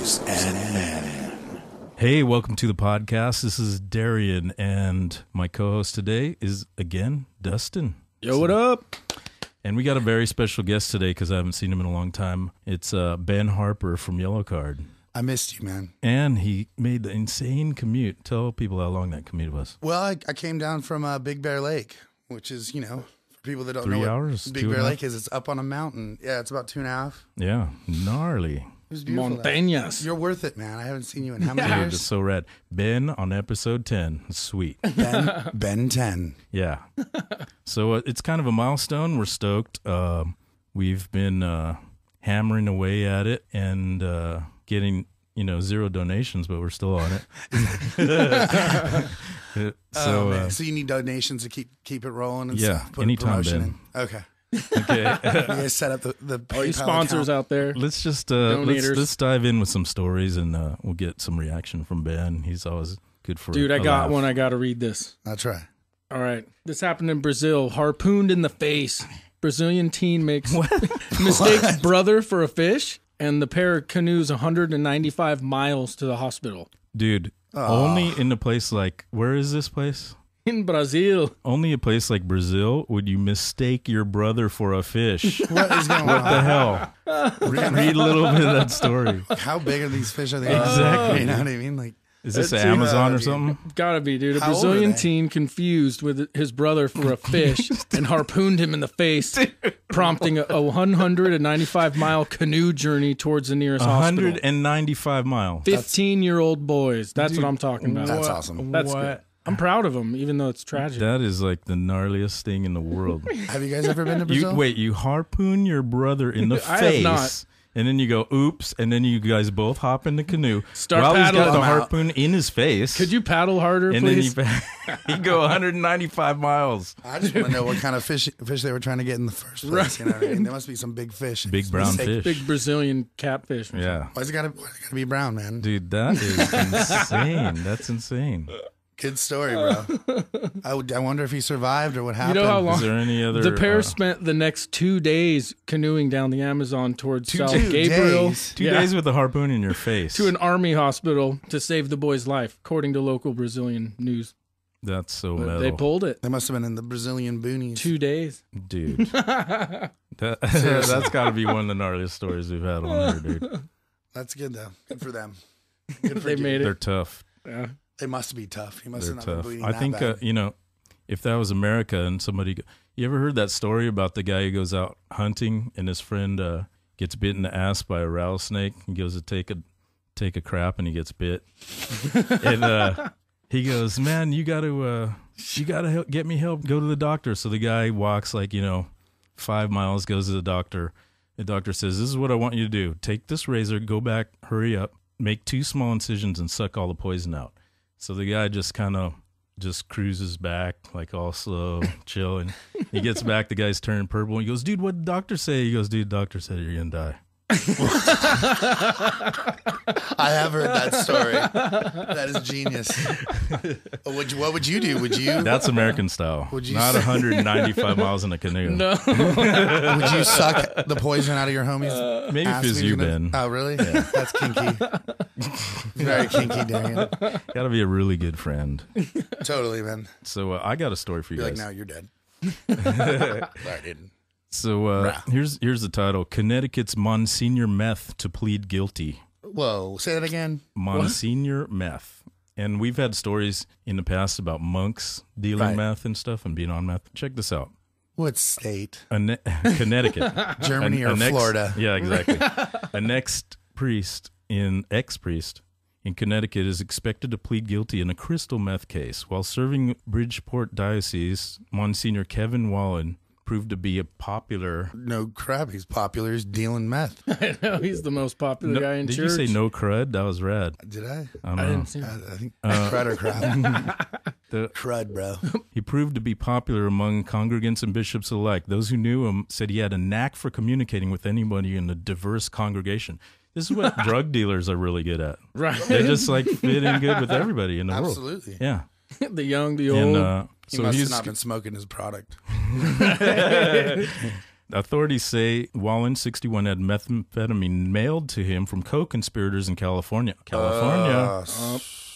Boys and Men. Hey, welcome to the podcast. This is Darian, and my co-host today is, again, Dustin. Yo, what up? And we got a very special guest today because I haven't seen him in a long time. It's Ben Harper from Yellowcard. I missed you, man. And he made the insane commute. Tell people how long that commute was. Well, I came down from Big Bear Lake, which is, for people that don't 3 know hours, what Big Bear Lake is, it's up on a mountain. Yeah, it's about 2.5. Yeah, gnarly. It was beautiful. Montañas. You're worth it, man. I haven't seen you in how many Dude, years? it's so rad. Ben on episode 10. Sweet. Ben 10. Yeah. So it's kind of a milestone. We're stoked. We've been hammering away at it and getting, 0 donations, but we're still on it. So you need donations to keep it rolling and stuff? Put anytime, Ben. in. Okay. Okay. You guys set up the All you PayPal sponsors account. out there. Let's just Donators. let's dive in with some stories and we'll get some reaction from Ben. He's always good for Dude, I a got laugh. one. I got to read this. I'll try. All right. This happened in Brazil. Harpooned in the face. Brazilian teen mistakes brother for a fish, and the pair canoes 195 miles to the hospital. Dude, only in a place like, where is this place? In Brazil. Only a place like Brazil would you mistake your brother for a fish. What is going What on? the hell? Read a little bit of that story. How big are these fish? Are they? Exactly. You know what I mean? Like, Is this Let's the see. Amazon or something? Gotta be, dude. A How old are Brazilian they? teen confused with his brother for a fish and harpooned him in the face, prompting a 195-mile canoe journey towards the nearest hospital. 195 miles. 15-year-old boys. That's what I'm talking about. that's awesome. That's good. I'm proud of them, even though it's tragic. That is like the gnarliest thing in the world. Have you guys ever been to Brazil? You harpoon your brother in the I have face. not. And then you go, oops, and then you guys both hop in the canoe. Start while he's got paddling. the I'm out. harpoon in his face. Could you paddle harder, And please? then you go 195 miles. I just want to know what kind of fish they were trying to get in the first place. You know what I mean? There must be some big fish. Big brown fish. Big Brazilian catfish. Yeah. Why's it gotta be brown, man? Dude, that is insane. That's insane. Good story, bro. I wonder if he survived or what happened. You know how long? Is there any other... The pair spent the next 2 days canoeing down the Amazon towards South Two Gabriel. days? 2 days with a harpoon in your face. To an army hospital to save the boy's life, according to local Brazilian news. That's so But metal. they pulled it. They must have been in the Brazilian boonies. 2 days. Dude. That's got to be one of the gnarliest stories we've had on here, dude. That's good, though. Good for them. Good for They you. made They're it. tough. Yeah. They must be tough. He must They're have not been tough. bleeding I that think, bad. if that was America and somebody... You ever heard that story about the guy who goes out hunting and his friend gets bit in the ass by a rattlesnake and goes to take a crap and he gets bit? And he goes, man, you got to get me help. Go to the doctor. So the guy walks 5 miles, goes to the doctor. The doctor says, this is what I want you to do. Take this razor, go back, hurry up, make 2 small incisions and suck all the poison out. So the guy just kind of cruises back, like all slow, chill. And he gets back, the guy's turning purple. He goes, dude, what did the doctor say? He goes, dude, doctor said you're going to die. I have heard that story. That is genius. What would you do? Would you? That's American style. Would you Not say- 195 miles in a canoe. No. Would you suck the poison out of your homie's Maybe ass if it's if he you, was gonna- Ben. Oh, really? Yeah. That's kinky. Very kinky, Darian. Got to be a really good friend. Totally, man. So I got a story for you You're guys. like, no, you're dead. Sorry, dude. So here's the title: Connecticut's Monsignor Meth to plead guilty. Whoa, say that again. Monsignor Meth. And we've had stories in the past about monks dealing Right. meth and stuff and being on meth. Check this out: What state? Connecticut, Germany or Florida? Yeah, exactly. Ex-priest in Connecticut is expected to plead guilty in a crystal meth case. While serving Bridgeport Diocese, Monsignor Kevin Wallen proved to be a popular... No crap. He's popular. He's dealing meth. I know he's the most popular guy in Did church. you say no crud? That was rad. Did I? I don't I know. didn't see I him. think crud or crap. Crud, bro. He proved to be popular among congregants and bishops alike. Those who knew him said he had a knack for communicating with anybody in a diverse congregation. This is what drug dealers are really good at. Right. They just fit in good with everybody in the world. Absolutely. Yeah. The young, the old. And He so must he's have not been smoking his product. Authorities say Wallen, 61, had methamphetamine mailed to him from co-conspirators in California.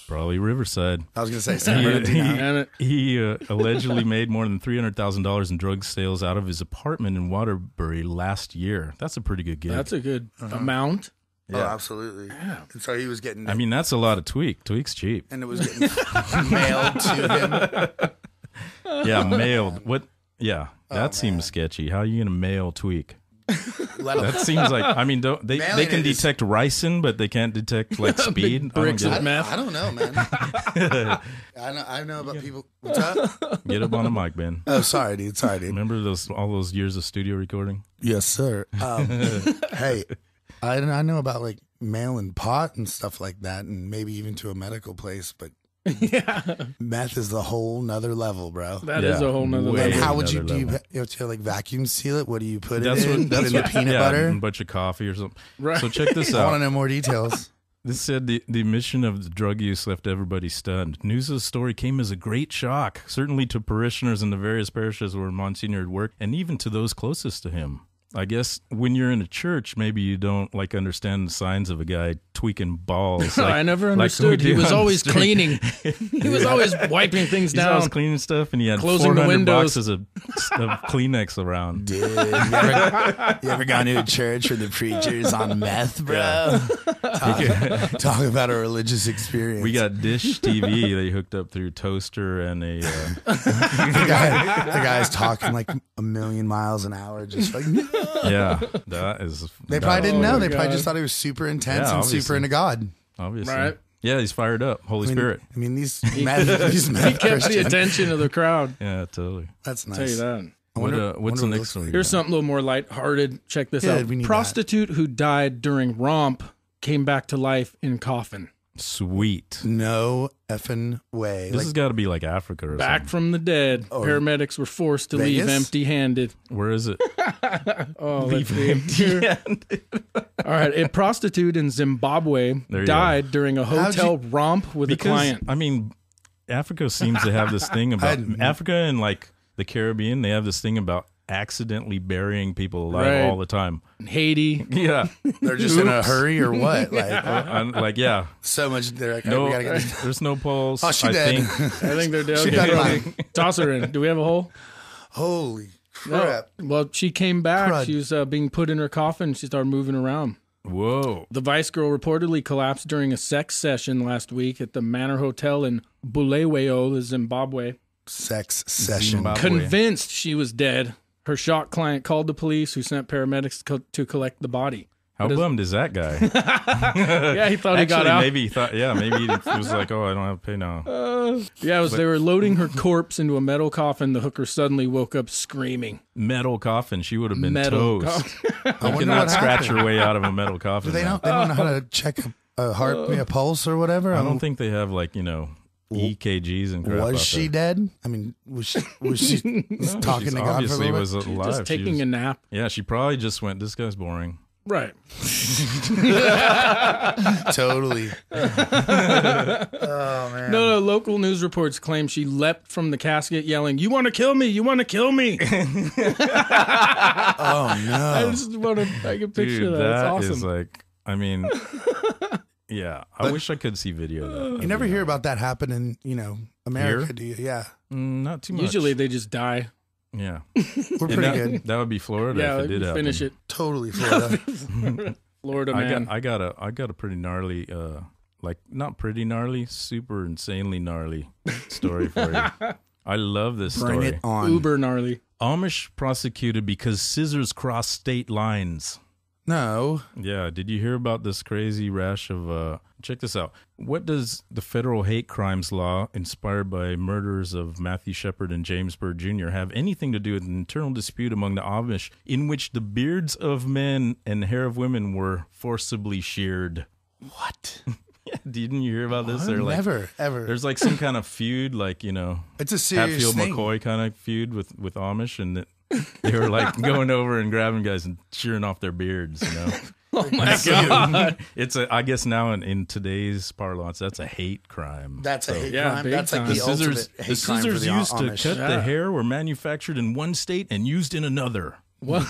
Probably Riverside. I was going to say San Bernardino. He allegedly made more than $300,000 in drug sales out of his apartment in Waterbury last year. That's a pretty good gig. That's a good amount. Oh, absolutely. Yeah. And so he was getting... I mean, that's a lot of tweak. Tweak's cheap. And it was getting mailed to him. Yeah, mailed. What? Yeah, that seems sketchy. How are you going to mail tweak? That seems like, I mean, they can detect ricin, but they can't detect like speed. Bricks of meth. I don't know, man. I know about people. What's up? Get up on the mic, Ben. Oh, sorry, dude. Remember all those years of studio recording? Yes, sir. Hey, I know about like mailing pot and stuff like that, and maybe even to a medical place, but meth is the whole nother level, bro. That is a whole nother level. And how would you do? You have to like vacuum seal it. What do you put it in? Put in the peanut butter, a bunch of coffee or something. Right. So check this out. I want to know more details. This said the mission of the drug use left everybody stunned. News of the story came as a great shock, certainly to parishioners in the various parishes where Monsignor had worked, and even to those closest to him. I guess when you're in a church, maybe you don't like understand the signs of a guy tweaking balls. Like, I never understood. He was always cleaning. He was always wiping things down. He was cleaning stuff, and he had Closing 400 the windows. boxes of Kleenex around. Dude, you ever gone to a church where the preacher's on meth, bro? Talk about a religious experience. We got dish TV they hooked up through toaster and a... the guy's talking like a million miles an hour, just like... Yeah, that is... They probably didn't know. They probably just thought he was super intense and super into God. Obviously. Right. Yeah, he's fired up. Holy Spirit. I mean, these meth He kept the attention of the crowd. Yeah, totally. That's nice. Tell you that. What's the next one? Here's something a little more lighthearted. Check this out. Prostitute who died during romp came back to life in coffin. Sweet. No effing way. This has got to be like Africa or Back something. from the dead. Paramedics were forced to Vegas? leave empty-handed. Where is it? Let's see. All right. A prostitute in Zimbabwe died during a hotel romp with a client. I mean, Africa seems to have this thing about... Africa and like the Caribbean, they have this thing about accidentally burying people alive all the time. Haiti. Yeah. They're just in a hurry or what? Like, yeah. So much. They're like, No, we gotta get there's no pulse. Oh, she dead. I think they're dead. She died. Toss her in. Do we have a hole? Holy crap. No. Well, she came back. Crud. She was being put in her coffin. She started moving around. Whoa. The Vice girl reportedly collapsed during a sex session last week at the Manor Hotel in Bulawayo, Zimbabwe. Sex session. Zimbabwe. Convinced she was dead, her shocked client called the police, who sent paramedics to collect the body. How bummed is that guy? Yeah, he thought he got out. Maybe he thought, maybe he was like, oh, I don't have to pay now. They were loading her corpse into a metal coffin. The hooker suddenly woke up screaming. Metal coffin. She would have been toast. You wonder cannot what scratch happened. your way out of a metal coffin. They don't know how to check a heart, a pulse or whatever. I don't think they have like, EKGs and crap. Was she dead? I mean, was she talking to God for a obviously little was bit? alive. Just taking a nap. Yeah, she probably just went, this guy's boring. Right. Totally. Oh, man. No, local news reports claim she leapt from the casket yelling, "You want to kill me? You want to kill me?" Oh, no. I just want to, I can picture Dude, that. that That's awesome. is like, I mean, yeah, I wish I could see video of that. You never hear about that happen in, America, Here? do you? Yeah. Not too much. Usually they just die. Yeah. We're pretty good. That would be Florida Yeah, if it did happen. finish it. Totally Florida. Florida man. I got a pretty gnarly, not pretty gnarly, super insanely gnarly story for you. I love this Bring story. it on. Uber gnarly. Amish prosecuted because scissors cross state lines. No. Yeah, did you hear about this crazy rash of check this out. What does the federal hate crimes law, inspired by murders of Matthew Shepard and James Byrd Jr., have anything to do with an internal dispute among the Amish in which the beards of men and hair of women were forcibly sheared? What? Yeah, didn't you hear about this? They're Never, ever. There's like some kind of feud, like, It's a serious Hatfield thing. McCoy kind of feud with Amish, and they were like going over and grabbing guys and shearing off their beards, Oh my God. It's I guess now in today's parlance, that's a hate crime. That's a hate Yeah, crime. big That's like time. the ultimate The hate crime for scissors the used to Amish. cut the hair were manufactured in one state and used in another. What?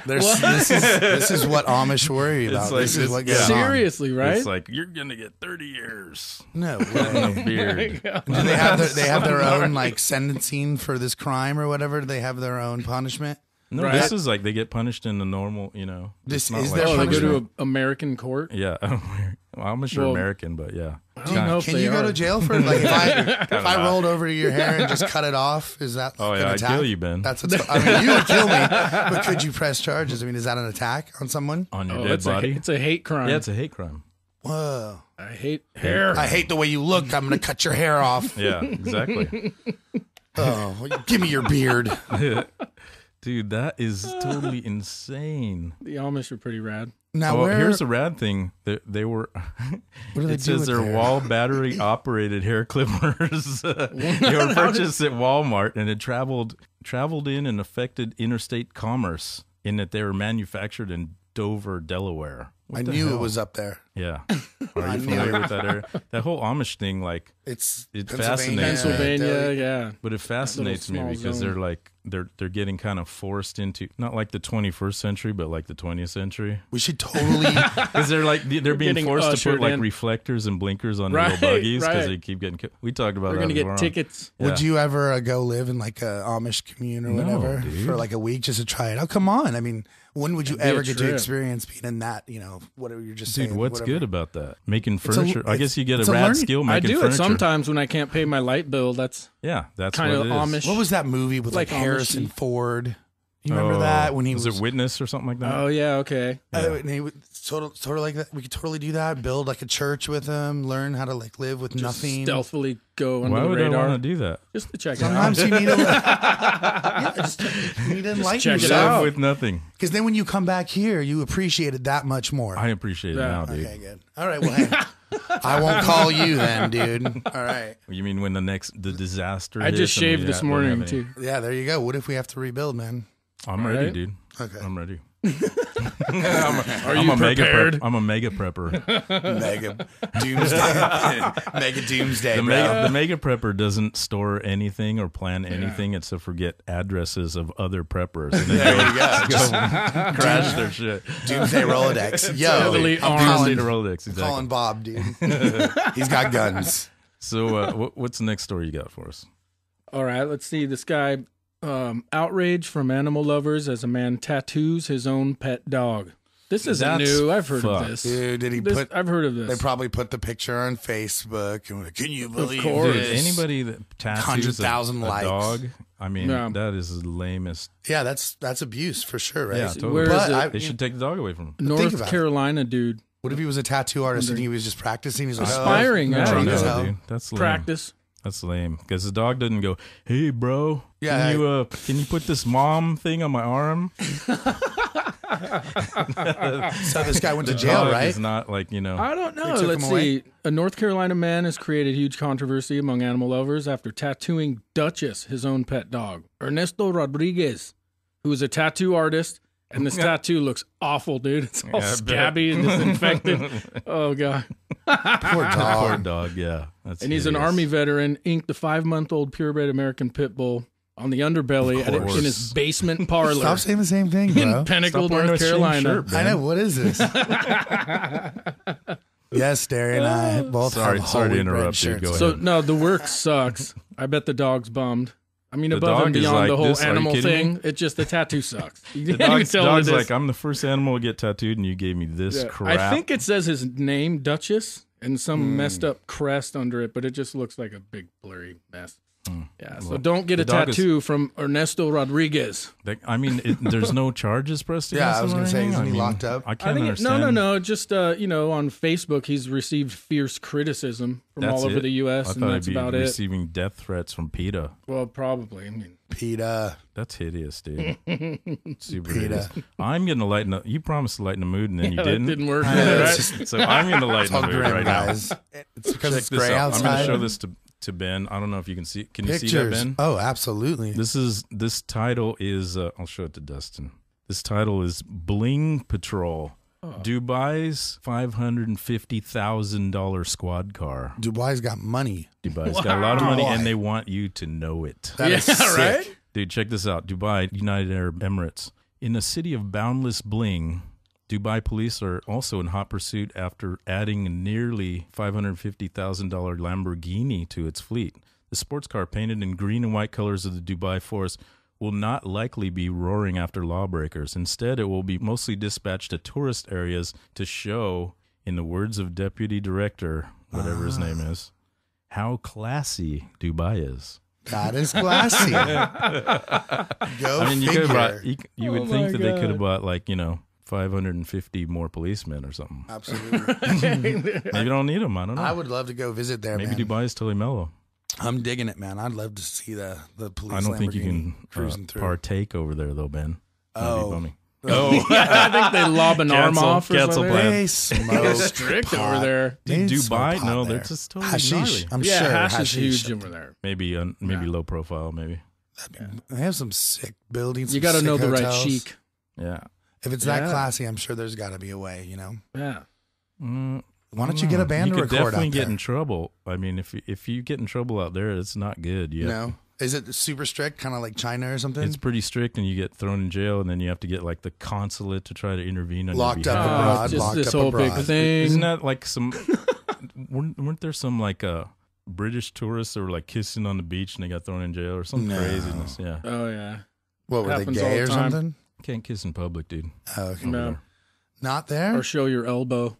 This is what Amish worry about. like this is what yeah. goes on. Seriously, right? It's like, you're going to get 30 years. No In way. a beard. Do they have their own like sentencing for this crime or whatever? Do they have their own punishment? No, Right. this is like they get punished in the normal, This it's not is like- their Oh, they go punishment. to an American court. Yeah. Well, I'm sure Well, American, but yeah. I don't know if Can they you go are. to jail for like if I rolled over your hair and just cut it off? Is that Oh, an yeah, I'd attack? kill you, Ben. That's what's, I mean, you would kill me, but could you press charges? I mean, is that an attack on someone? On your Oh, dead it's body. it's a hate crime. Yeah, it's a hate crime. Whoa! I hate hair. I hate the way you look. I'm gonna cut your hair off. Yeah, exactly. Oh, well, give me your beard. Dude, that is totally insane. The Amish are pretty rad. Now, Well, where? here's the rad thing. They were. What do they It do says with they're their- wall battery operated hair clippers. They were purchased at Walmart and had traveled in and affected interstate commerce in that they were manufactured in Dover, Delaware. What I the knew hell? it was up there. Yeah. Are you familiar with that area? That whole Amish thing, like, It's It Pennsylvania, fascinates me. Pennsylvania, Delhi. yeah. but it fascinates me small because zone. they're like they're getting kind of forced into not like the 21st century, but like the 20th century. We should totally. Because they're being getting forced to put ushered like in. reflectors and blinkers on their Right, little buggies because right. they keep getting. We talked about We're that. going to before get on- tickets. Would Yeah. you ever go live in like a Amish commune or No, whatever dude. for like a week just to try it? Oh, come on! I mean, when would you That'd be a ever get to trip. experience being in that? You know, whatever you're just Dude, saying. what's whatever. good about that? Making a- furniture. I guess you get it's a a rad learning- skill I making do furniture. it sometimes when I can't pay my light bill. That's Yeah, that's kind what of it is. Amish. What was that movie with like Like Harrison Amish-y. Ford? You remember Oh, that when he was it Witness or something like that? Oh, yeah, okay. and he would sort of like that. We could totally do that. Build like a church with him. Learn how to like live with nothing. Stealthily go under Why the would I radar. want to do that? Just to check it out. Sometimes you need to, yeah, just you need to enlighten check it yourself. out. With nothing. Because then when you come back here, you appreciate it that much more. I appreciate it Yeah. now, dude. Okay, good. All right, well, hey, I won't call you then, dude. All right. You mean when the disaster? I hits just and we shaved this won't have morning, any- too. Yeah, there you go. What if we have to rebuild, man? I'm ready, right. dude. Okay. I'm ready. Are I'm you a mega prepared? I'm a mega prepper. Mega doomsday. Mega doomsday, The bro. mega prepper doesn't store anything or plan anything except for get addresses of other preppers and then There you go. Just crash their shit. doomsday Rolodex. Yo, heavily I'm armed. calling, State of Rolodex, exactly. calling Bob, dude. He's got guns. So what's the next story you got for us? All right, let's see. This guy, outrage from animal lovers as a man tattoos his own pet dog. This isn't That's new. I've heard fucked. of this. Dude, did he This- put... I've heard of They this. probably put the picture on Facebook. And can you believe course. Dude, this? anybody that tattoos 100,000 a likes. dog, I mean, Yeah. that is the lamest. Yeah, that's abuse for sure, right? Yeah, totally. Where is But it? I- They should take the dog away from him. think North about it. Carolina dude. What if he was a tattoo artist and he was just practicing? He's like, Aspiring, oh, yeah, drunk you as know. hell. dude. That's lame. Practice. That's lame because the dog doesn't go, "Hey, bro, Yeah, can you put this mom thing on my arm?" So this guy went to jail, Dog right? is not like I don't know. They took Let's him away? see. A North Carolina man has created huge controversy among animal lovers after tattooing Duchess, his own pet dog. Ernesto Rodriguez, who is a tattoo artist, and this tattoo looks awful, dude. It's all Yeah, I bet. scabby and disinfected. Oh, God. Poor Poor dog. dog. Yeah, that's And he's an hideous. Army veteran, inked the 5-month-old purebred American pit bull on the underbelly in his basement parlor Stop saying the same thing, bro. in Pinnacle, Stop wearing North that same Carolina. shirt, I man. know. What is this? Yes, Derry and I both Sorry have to holy bread interrupt you. shirts. Go So ahead. no, the work sucks. I bet the dog's bummed. I mean, The above and dog is beyond like the whole this, are you animal kidding thing, me? it's just the tattoo sucks. You The can't even tell what dog's it is. like, I'm the first animal to get tattooed, and you gave me this Yeah. crap. I think it says his name, Duchess, and some messed up crest under it, but it just looks like a big blurry mess. Yeah, so Well, don't get the a dog is- tattoo from Ernesto Rodriguez. I mean, there's no charges pressed Yeah, against I was him or gonna say, anything? isn't I he mean, locked up? I I can't think understand. no. Just on Facebook, he's received fierce criticism from That's all over it? the U.S. I and thought that's I'd be about it. receiving death threats from PETA. Well, probably. I mean, PETA. That's hideous, dude. Super PETA. hideous. I'm going to lighten up. You promised to lighten the mood, and then you that didn't. didn't work. I know, right? it's just- So I'm going to It's lighten all the mood grim, right guys. It's because now. it's Check this gray out. I'm going outside. to show this to Ben. I don't know if you can see. Can you see that, Pictures. Ben? Oh, absolutely. This title is. I'll show it to Dustin. This title is Bling Patrol. Dubai's $550,000 squad car. Dubai's got money. Dubai's got a lot of money, Dubai. and they want you to know it. That is Yeah, sick. right? Dude, check this out. Dubai, United Arab Emirates. In a city of boundless bling, Dubai police are also in hot pursuit after adding a nearly $550,000 Lamborghini to its fleet. The sports car, painted in green and white colors of the Dubai forest, will not likely be roaring after lawbreakers. Instead, it will be mostly dispatched to tourist areas to show, in the words of Deputy Director, whatever his name is, how classy Dubai is. That is classy. Go figure. You would think that they could have bought 550 more policemen or something. Absolutely. Maybe you don't need them. I don't know. I would love to go visit there, Maybe man. Dubai is totally mellow. I'm digging it, man. I'd love to see the police. I don't think you Lamborghini can cruising through. partake over there, though, Ben. That'd be funny. I think they lob an arm off or something. plan. They smoke Strict pot. over there. They Dude, smoke Dubai? pot No, there. they're just totally hashish. gnarly. I'm Yeah, sure hash hashish. is huge over there. Maybe low profile, maybe. They have some sick buildings. You got to know the right hotels. chic. Yeah. If it's that classy, I'm sure there's got to be a way. Yeah. Why don't you get a band to You could record definitely out get there? in trouble. I mean, if you get in trouble out there, it's not good. Is it super strict, kind of like China or something? It's pretty strict, and you get thrown in jail, and then you have to get the consulate to try to intervene on Locked your up behalf. abroad. Just Locked this up whole abroad. big thing. Isn't that like some? weren't there some British tourists that were kissing on the beach and they got thrown in jail or some No. craziness? Yeah, Oh, yeah. What were they, Happens gay all or the time. something? can't kiss in public, dude. Oh, okay. No. Not there. Or show your elbow.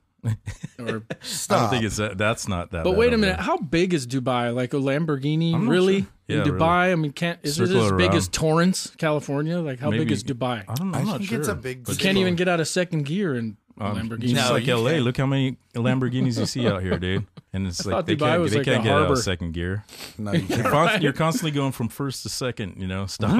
Or, Stop. I don't think it's that. That's not that. but bad wait a over minute. there. How big is Dubai? Like a Lamborghini? I'm not Really? sure. In Yeah, Dubai? I mean, is it Circle as big around. as Torrance, California? Like, how big Maybe- is Dubai? I don't know. I I'm not think sure. it's a big But You can't even get out of second gear in Lamborghini. Just No, like you LA. can't. Look how many Lamborghinis you see out here, dude. And it's thought they Dubai can't, was they like can't a get out harbor. of second gear. No, you can't. You're constantly going from first to second, Stop.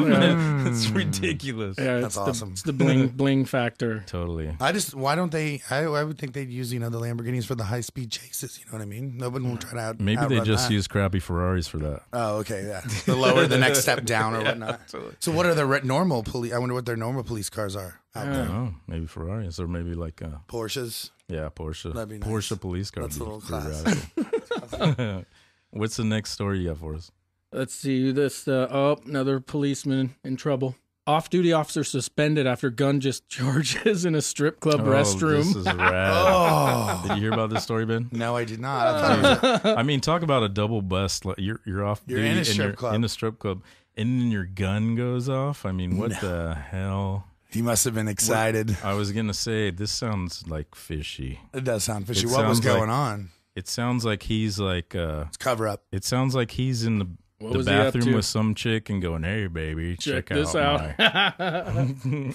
It's ridiculous. Yeah, That's awesome. It's the bling bling factor. Totally. Why don't they? I would think they'd use the Lamborghinis for the high speed chases. You know what I mean? Nobody will try to Maybe they outrun just that. use crappy Ferraris for that. Oh, okay, yeah. The lower, the next step down or whatnot. So, what are the normal police? I wonder what their normal police cars are out I there. don't know. Maybe Ferraris or maybe Porsches. Porsche. That'd be nice. Porsche police car. That's a would be little pretty radical. What's the next story you have for us? Let's see this. Another policeman in trouble. Off-duty officer suspended after gun charges in a strip club restroom. This is rad. Did you hear about this story, Ben? No, I did not. I thought it was I mean, talk about a double bust. You're off You're duty in a and strip you're club. in a strip club, and then your gun goes off. I mean, what the hell? he must have been excited. I was gonna say this sounds fishy. It does sound fishy. It What was sounds like- going on? It sounds like he's It's cover up. It sounds like he's in the was he up bathroom to? with some chick and going, "Hey, baby, Check check this out out." my."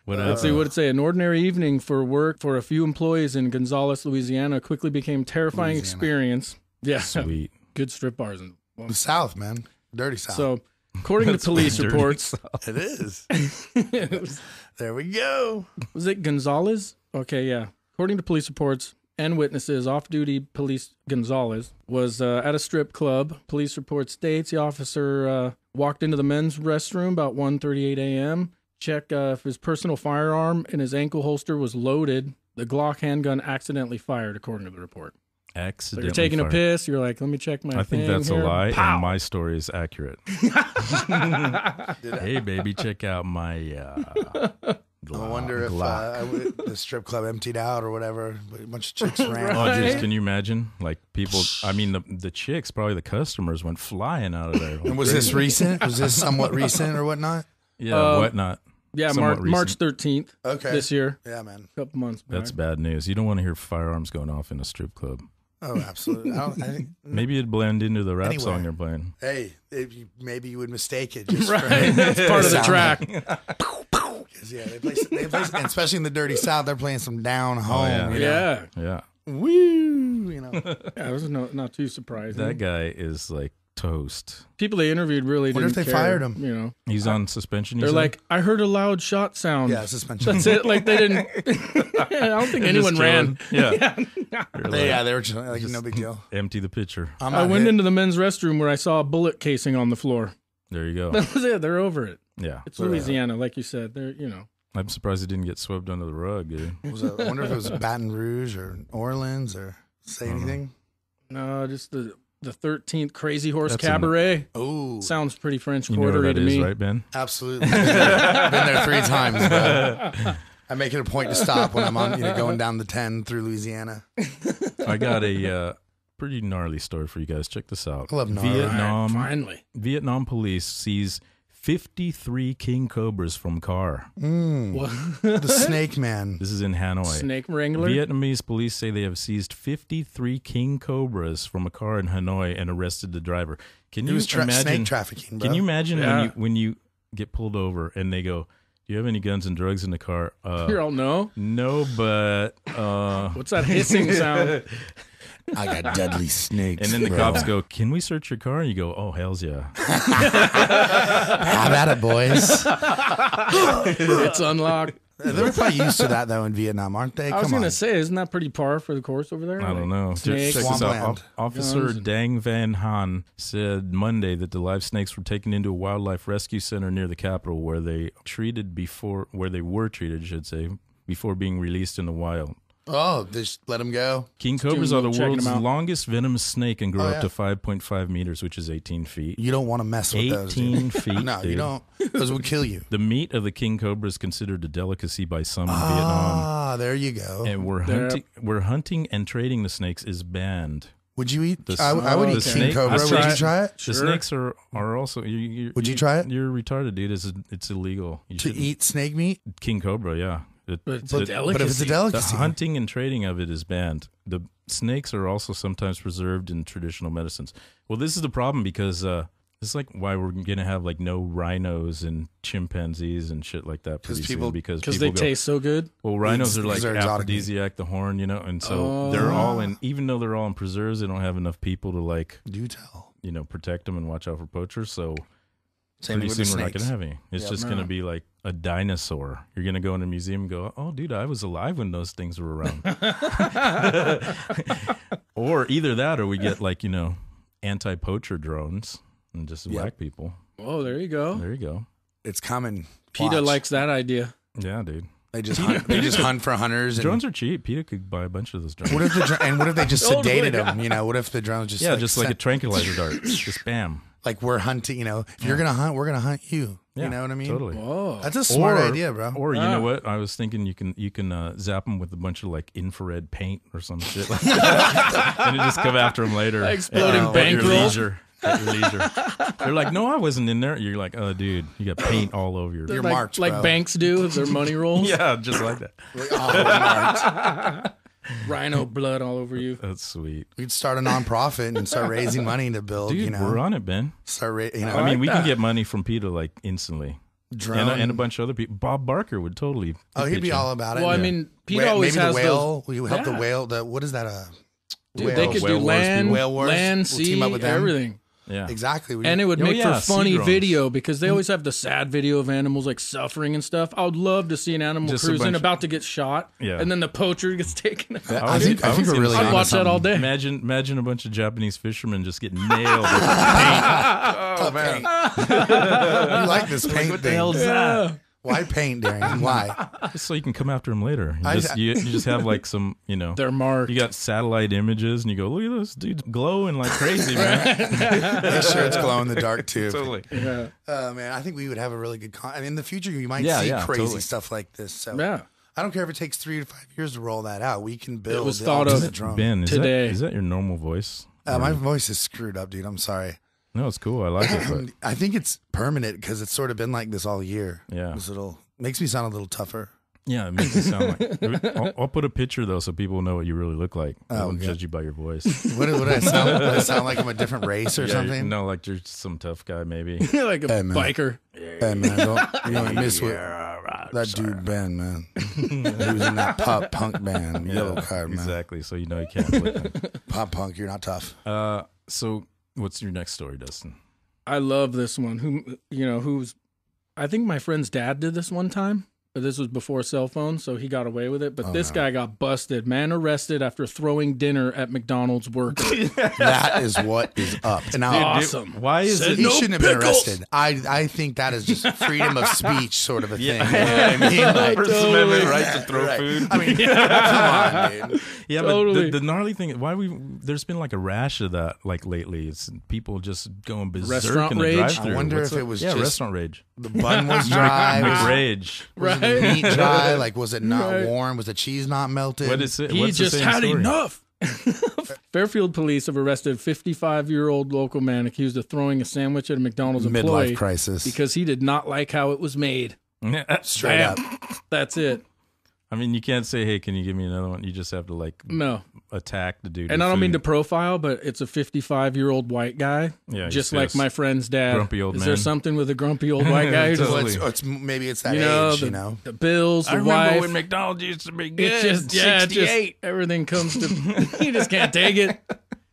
What Let's see what it say. An ordinary evening for work for a few employees in Gonzales, Louisiana, quickly became a terrifying experience. Yeah, Sweet. good strip bars. And The South, man. Dirty South. so, according to police dirty reports, it is. There we go. was it Gonzales? Okay, yeah. According to police reports and witnesses, off-duty police Gonzales was at a strip club. Police report states the officer walked into the men's restroom about 1:38 a.m. Checked if his personal firearm in his ankle holster was loaded. The Glock handgun accidentally fired, according to the report. So accidentally. you're taking a fired. piss. You're like, let me check my I think thing that's here. a lie, Pow! and my story is accurate. Hey, baby, check out my. I wonder if the strip club emptied out or whatever. A bunch of chicks ran. Oh, jeez, can you imagine? People, I mean, the chicks, probably the customers, went flying out of there. And was this recent? Was this somewhat recent or whatnot? Yeah, whatnot. Yeah, Somewhat March recent. 13th Okay. this year. Yeah, man. A couple months back. That's bad news. You don't want to hear firearms going off in a strip club. Oh, absolutely. I think, Maybe it'd blend into the rap Anywhere. song you're playing. hey, maybe you would mistake it. Just Right, that's part of the Sound track. Yeah, they play, and especially in the dirty South, they're playing some down home. yeah. you know? Yeah, Yeah, Woo, you know. yeah, it was not too surprising. that guy is toast. People they interviewed really Wonder didn't if they care, fired him. You know, He's on suspension. you they're said? like, I heard a loud shot sound. Yeah, suspension. That's it. Like they didn't. I don't think They're anyone just ran. chilling. Yeah. They're like, Yeah, they were just, like, no big deal. empty the pitcher. I'm I not went hit. into the men's restroom where I saw a bullet casing on the floor. There you go. That was it. They're over it. Yeah. It's Louisiana, like you said. They're I'm surprised it didn't get swept under the rug, dude. I wonder if it was Baton Rouge or Orleans or say anything. No, just the the 13th Crazy Horse That's Cabaret. Oh, Sounds pretty French You know Quarter what that to is, me. right, Ben? absolutely. Been there 3 times, bro. I make it a point to stop when I'm on, going down the 10 through Louisiana. I got a pretty gnarly story for you guys. Check this out. I love gnarly. Finally. Vietnam police seize 53 king cobras from car. The Snake Man. This is in Hanoi. Snake Wrangler. Vietnamese police say they have seized 53 king cobras from a car in Hanoi and arrested the driver. Can It you was imagine? snake trafficking, bro. Can you imagine Yeah. when you get pulled over and they go, "Do you have any guns and drugs in the car?" Here, I'll know. No, but What's that hissing sound? I got deadly snakes. and then the bro. cops go, "Can we search your car?" And you go, "Oh, hell's yeah." Have at it, boys. It's unlocked. They're probably used to that, though, in Vietnam, aren't they? I was Come going on. to say, isn't that pretty par for the course over there? I don't know. Snakes. Check this out. Swampland. Officer Guns. Dang Van Han said Monday that the live snakes were taken into a wildlife rescue center near the capital, where they were treated, I should say, before being released in the wild. Oh, just let them go. King cobras are the checking world's them out. longest venomous snake and grow Oh, up yeah. to 5.5 meters, which is 18 feet. You don't want to mess with those. dude. 18 feet. No, you dude. don't. Those would kill you. The meat of the king cobra is considered a delicacy by some in Vietnam. Ah, there you go. And we're hunting and trading the snakes is banned. Would you eat? The- I would the eat king snake- cobra. I Would tried- you try it? The snakes are also. Would you try it? You're retarded, dude. It's illegal. You To shouldn't. eat snake meat? king cobra, yeah. But it's a But if it's a The delicacy. hunting and trading of it is banned. The snakes are also sometimes preserved in traditional medicines. Well, this is the problem because this is like why we're gonna have like no rhinos and chimpanzees and shit like that pretty people- soon because Because people they go, taste so good. well, rhinos are like they're exotic meat. aphrodisiac, the horn, and so they're all in. Even though they're all in preserves, they don't have enough people to like Do tell. protect them and watch out for poachers. So Same pretty with the soon we're not snakes. gonna have any. It's just gonna be like a dinosaur. You're gonna go in a museum and go, "Oh, dude, I was alive when those things were around." Or either that, or we get like anti-poacher drones and just whack people. Oh, there you go. There you go. It's coming. PETA Watch. likes that idea. Yeah, dude. They just hunt. They just hunt for hunters. And Drones are cheap. PETA could buy a bunch of those drones. what if what if they just Totally. sedated them? What if the drones just Yeah, just like a sent- tranquilizer dart. Just bam. like we're hunting. If you're gonna hunt, we're gonna hunt you. Yeah, You know what I mean? Totally. Whoa. That's a smart idea, bro. Or you know what? I was thinking you can zap them with a bunch of like infrared paint or some shit like that, and you just come after them later. Exploding at bank your rolls. leisure. At your leisure. They're like, no, I wasn't in there. You're like, oh, dude, you got paint all over your. You're like, marked, like bro. banks do with their money rolls. Yeah, just like that. Marked. Rhino blood all over you. That's sweet, We'd start a nonprofit and start raising money to build. dude. We're on it, Ben. Start I mean, we can get money from PETA like instantly, drone. and a bunch of other people. Bob Barker would totally. Oh, he'd pitch be in. all about it. Well, I mean, PETA always maybe has the whale. those. We help the Yeah. whale. What is that? Dude, whale. they could Whale do Wars land, people. Whale Wars. land, We'll sea, team up with them. everything. Yeah, Exactly. And it would make for funny sea-growns. video because they always have the sad video of animals like suffering and stuff. I would love to see an animal Just a cruising bunch- about to get shot, Yeah. and then the poacher gets taken out. I think we're really. I'd onto watch that all something. day. Imagine a bunch of Japanese fishermen just getting nailed with paint. Oh man, you like this paint What the thing? hell's that? Why paint, Darren? Why? Just so you can come after them later. I- You just have like some, They're marked. you got satellite images and you go, look at this dude's glowing like crazy, man. Make sure it's glow in the dark too. Totally. Yeah. Man, I think we would have a really good. In the future, you might Yeah, see yeah, crazy totally. stuff like this. So Yeah. I don't care if it takes 3 to 5 years to roll that out. We can build. was the thought of ultimate drone. Ben, Today. is that your normal voice? My voice is screwed up, dude. I'm sorry. No, it's cool. I like it. But I think it's permanent because it's sort of been like this all year. Yeah. This little makes me sound a little tougher. yeah, it makes it sound like. I'll put a picture though, so people know what you really look like. I Oh, won't yeah. judge you by your voice. What would I sound? Would I sound like I'm a different race or Yeah, something? No, like you're some tough guy, maybe. Like a Hey, man. biker. Hey man, you don't miss what that dude Ben, man. He was in that pop punk band, Yellow Card, man. Exactly. So you know you can't look like Pop punk, you're not tough. So what's your next story, Dustin? I love this one. Who's I think my friend's dad did this one time. but this was before cell phones, so he got away with it. But this guy got busted. Man arrested after throwing dinner at McDonald's worker. That is what is up. And now, Awesome. Why is it? he shouldn't have been arrested. I think that is just freedom of speech sort of a thing. You know what I mean? Like, First Amendment right to throw right. food? I mean, come on, dude. Yeah, Totally. but the gnarly thing, there's been like a rash of that like lately. It's people just going berserk Restaurant in the rage? drive-thru. I wonder What's if up? it was yeah, just restaurant rage. the bun was dry. McRage. Was the meat dry? Like, was it not warm? Was the cheese not melted? What is it? He What's the just same had story? enough. Fairfield police have arrested a 55-year-old local man accused of throwing a sandwich at a McDonald's employee Midlife crisis. because he did not like how it was made. Straight Bam. up. That's it. I mean, you can't say, "Hey, can you give me another one?" You just have to like No. attack the dude. And with I don't mean to food. profile, but it's a 55-year-old white guy, Yeah, he's just like pissed. my friend's dad. Grumpy old Is there man. something with a grumpy old white guy who just, Totally. Maybe it's that you know, age, the, you know? the bills, the I remember wife. when McDonald's used to be good. It's just, yeah, it just, 68. everything comes to, you just can't take it.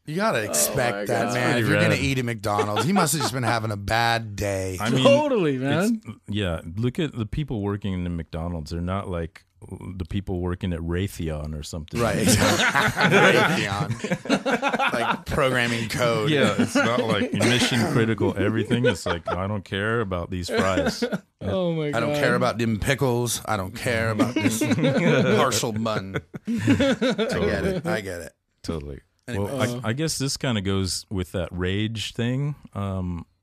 You got to expect that, God. man. Pretty If you're going to rad. eat at McDonald's, he must have just been having a bad day. I mean, Totally, man. yeah. Look at the people working in the McDonald's. They're not like the people working at Raytheon or something. Right, exactly. Raytheon. Like programming code. Yeah, it's not like mission critical everything. It's like, I don't care about these fries. Oh, my God. I don't care about them pickles. I don't care about this partial bun. I get it. Totally. Anyway. Well, I guess this kind of goes with that rage thing.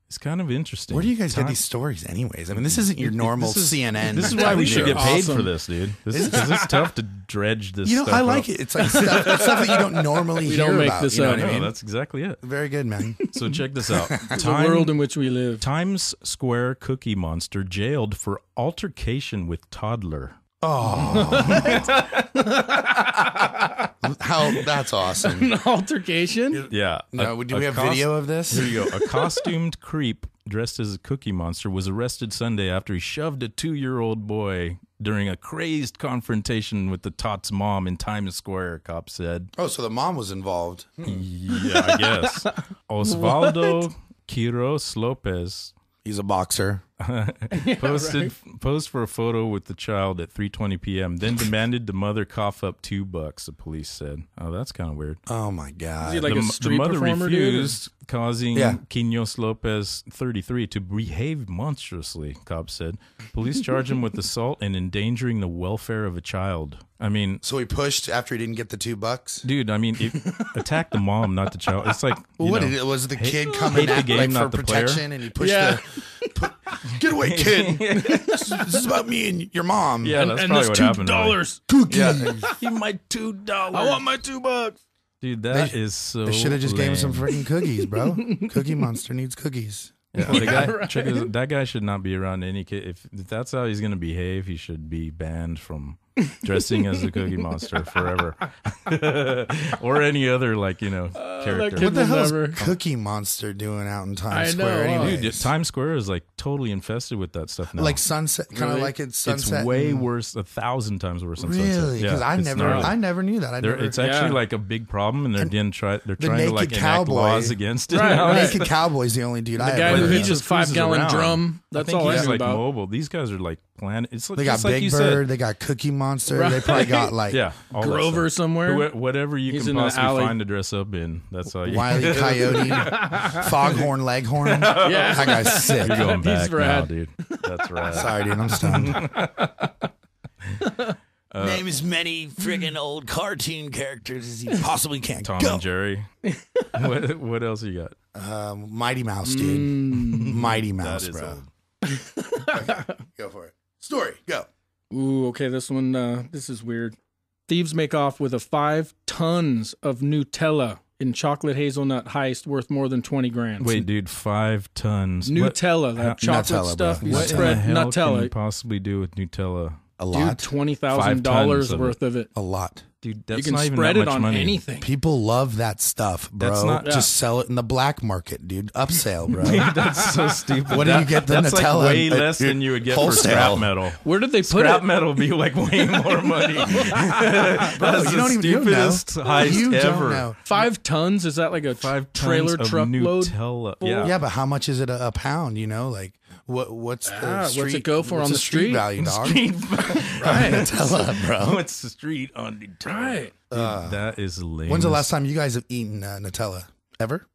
It's kind of interesting. Where do you guys get these stories anyways? I mean, this isn't your normal CNN. This is why we should get paid Awesome. for this, dude. Because it's tough to dredge this You know, stuff I like up. it. It's like stuff that you don't normally We hear don't make about. this You know up. what I No, mean? that's exactly it. Very good, man. So check this out. The world in which we live. Times Square Cookie Monster jailed for altercation with toddler. How that's awesome. An altercation? Yeah. No, do we have video of this? Here you go. A costumed creep dressed as a Cookie Monster was arrested Sunday after he shoved a 2-year-old boy during a crazed confrontation with the tot's mom in Times Square, cops said. Oh, so the mom was involved. Yeah, I guess. Osvaldo Quiros Lopez He's a boxer. posed for a photo with the child at 3:20 p.m. Then demanded the mother cough up $2. The police said, "Oh, that's kind of weird." Oh my God. Is he like the, a street the mother performer, dude, or- refused, causing Yeah. Quinos Lopez, 33, to behave monstrously. Cops said. Police charged him with assault and endangering the welfare of a child. I mean, So he pushed after he didn't get the $2. dude. I mean, attack the mom, not the child. It's like, Well, you what know, did it? Was the kid coming hate the at game, like for not the player? protection, and he pushed Yeah. Get away, kid! This is about me and your mom. Yeah, that's and probably this what happened. Really. $2. Cookie. Yeah. Give my $2. I want my $2. Dude, that is so. They should have just gave him some lame. freaking cookies, bro. Cookie Monster needs cookies. Yeah, the guy, right. check this, that guy should not be around any kid. If that's how he's going to behave, he should be banned from dressing as a Cookie Monster forever, or any other character. kid What the will hell is never- Cookie Monster doing out in Times I know, Square? huh? Anyways? Dude, Times Square is like totally infested with that stuff now. Like Sunset, kind of Really? like it's Sunset. it's way and- worse, 1,000 times worse than Sunset. Really? Because Yeah, I it's never gnarly. knew that. It's actually Yeah. like a big problem, and they're trying to naked like enact cowboy. laws against it. Right, now. right. Naked Cowboy's the only dude I The guy ever who heard he of. just cruises 5-gallon around. drum. I That's think all I he's knew like about. mobile. These guys are like planet. It's They just got like Big you Bird. said. They got Cookie Monster. Right. They probably got like Yeah, all that Grover stuff. somewhere. Whatever you He's can in an possibly alley. find to dress up in. That's all you. Wile E. Coyote, Foghorn Leghorn. Yeah. That guy's sick. You're going He's back now, rad. dude. That's right. Sorry, dude. I'm stunned. Name as many friggin' old cartoon characters as you possibly can. Tom Go. and Jerry. What else you got? Mighty Mouse, dude. Mighty Mouse, That is bro. old. Okay, go for it. Story, go. Ooh, okay, this one, this is weird. Thieves make off with 5 tons of Nutella in chocolate hazelnut heist worth more than 20 grand. Wait, dude, 5 tons. Nutella, that chocolate Nutella, stuff. bro. You What in the spread hell can you Nutella. possibly do with Nutella? A Dude, lot. $20,000 5 tons of worth of it. A lot. dude, that's You can not even spread that it much on money. anything. People love that stuff, bro. That's not- Just sell it in the black market, dude. Upsale, bro. That's so stupid. What do you get the That's Nutella like way at- less than you would get for wholesale? scrap metal. Where did they put Scrap it? metal be like way more money. That's you the don't even- you don't know. stupidest heist You don't ever. know. 5 tons? Is that like a 5 tons trailer of truckload? Nutella. full? Yeah. Yeah, but how much is it a pound? You know, like what's the what's street, it go for what's on the street? value, dog? Right. Nutella, bro. What's the street on Nutella? Right. Dude, that is lame. When's the last time you guys have eaten Nutella? Ever?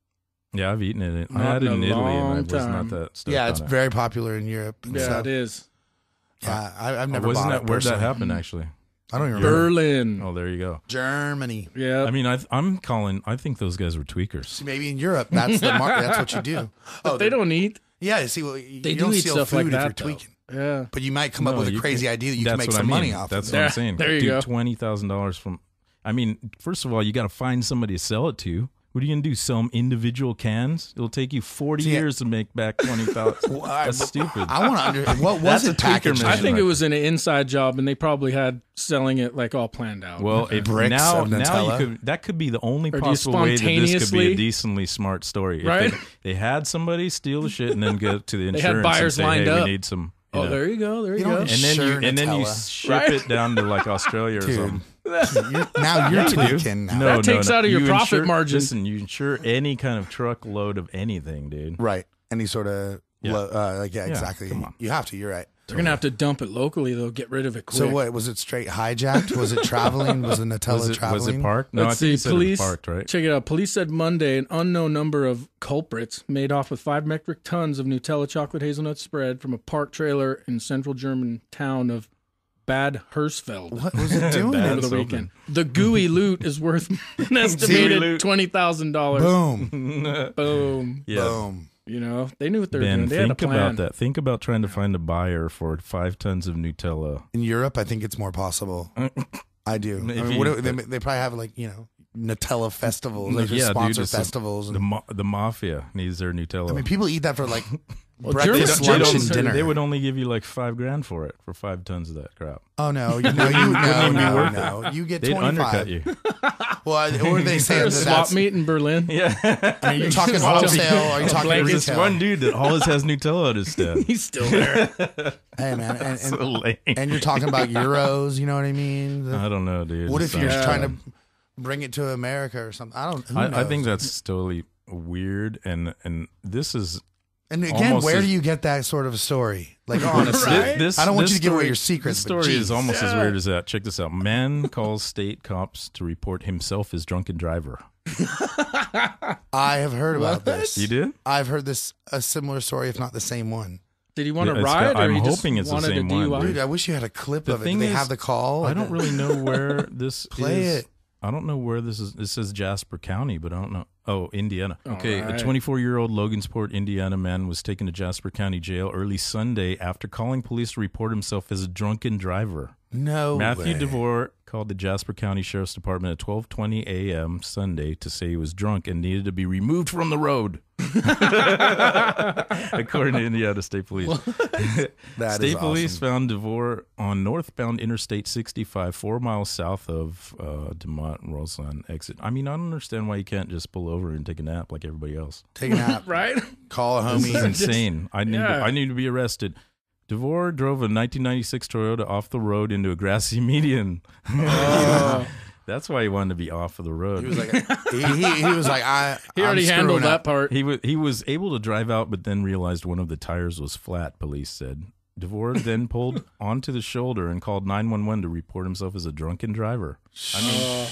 Yeah, I've eaten it. I Not had it in in a Italy, and I long was time. not that stoked Yeah, it's on it. very popular in Europe. And Yeah, stuff. it is. Yeah, I've never Wasn't bought that it where'd that personally. happen? Actually, I don't even remember. Berlin. oh, there you go. Germany. Yeah. I mean, I think those guys were tweakers. See, maybe in Europe, that's that's what you do. But they don't eat. Yeah, see, well, you They don't do eat steal stuff food like if that, you're though. tweaking. Yeah. But you might come up No, with a you crazy idea that you can That's make what some I mean. money off That's of. what Yeah, I'm saying. there you Dude, go. $20,000 from. I mean, first of all, you got to find somebody to sell it to. What are you gonna do? Sell them individual cans? It'll take you 40 years to make back 20,000. That's stupid. I want to what was That's a it tweaker packaged mission. I in? think it was an inside job, and they probably had selling it like all planned out. Well, if Bricks now of you Nutella? that could be the only Or do you possible way that this could be a spontaneously- decently smart story. If Right? they had somebody steal the shit and then go to the They insurance had buyers and say, lined hey, up. we need some. You oh, know. there you go. There you You go. don't- And then Sure, you Nutella. ship Right? it down to like Australia or Dude. something. Now you're Yeah, you do. tweaking. Now. That takes out of your You profit insure- margin. Listen, you insure any kind of truckload of anything, dude. Right. Any sort of, Yeah. yeah, exactly. come on. You have to. You're right. They're gonna have to dump it locally, though. Get rid of it quick. So what, was it straight hijacked? Was it traveling? Was the Nutella traveling? Was it parked? No, Let's I think see. you said Police it was parked, right? Check it out. Police said Monday an unknown number of culprits made off with 5 metric tons of Nutella chocolate hazelnut spread from a parked trailer in central German town of Bad Hersfeld What was it doing? Bad. over the something. weekend. The gooey loot is worth an estimated loot. $20,000. Boom. Boom. Yeah. Boom. You know, they knew what they were Ben, doing. They had a think plan. about that. Think about trying to find a buyer for 5 tons of Nutella. In Europe, I think it's more possible. I do. I If mean, you- they probably have like, Nutella festivals. They just Yeah, sponsor dude, it's festivals. The, And, the mafia needs their Nutella. I mean, people eat that for like Germans- breakfast, lunch, Germans- and dinner. They would only give you like $5,000 for it, for 5 tons of that crap. Oh no, even be worth no. You get They'd 25. undercut you. Well, or they say that Swap that's. meet in Berlin. Yeah. Are you talking wholesale? Or are you talking Like There's this retail? one dude that always has Nutella at his stand. He's still there. Hey man, and, So lame. and you're talking about euros. You know what I mean? I don't know, dude. What if It you're sounds trying bad. to bring it to America or something? I don't. Who I knows? think that's totally weird, and this is And again, almost where as- do you get that sort of story? Like honestly, Right? I don't want you this to give away story- your secrets. This but story is geez. almost as weird as that. Check this out. Man calls state cops to report himself as drunken driver. I have heard about this. You did? I've heard a similar story, if not the same one. Did he want to Yeah, it's ride, got- or I'm he just hoping it's the wanted same a one, DUI? Dude, I wish you had a clip The of it. thing Do they is, have the call? I don't really know where this Play is. it. I don't know where this is. This says Jasper County, but I don't know. Oh, Indiana. Okay, right. a 24-year-old Logansport, Indiana man was taken to Jasper County Jail early Sunday after calling police to report himself as a drunken driver. No Matthew way. DeVore called the Jasper County Sheriff's Department at 12:20 a.m. Sunday to say he was drunk and needed to be removed from the road. According to Indiana State Police. That State is Police awesome. found DeVore on northbound Interstate 65, 4 miles south of DeMont and Roseland exit. I mean, I don't understand why you can't just pull over and take a nap like everybody else. Take a nap. Right? Call a This is homie. insane. I need to be arrested. DeVore drove a 1996 Toyota off the road into a grassy median. That's why he wanted to be off of the road. He was like, he was like, He already I'm handled screwing that up. part. He was able to drive out, but then realized one of the tires was flat, police said. DeVore then pulled onto the shoulder and called 911 to report himself as a drunken driver. I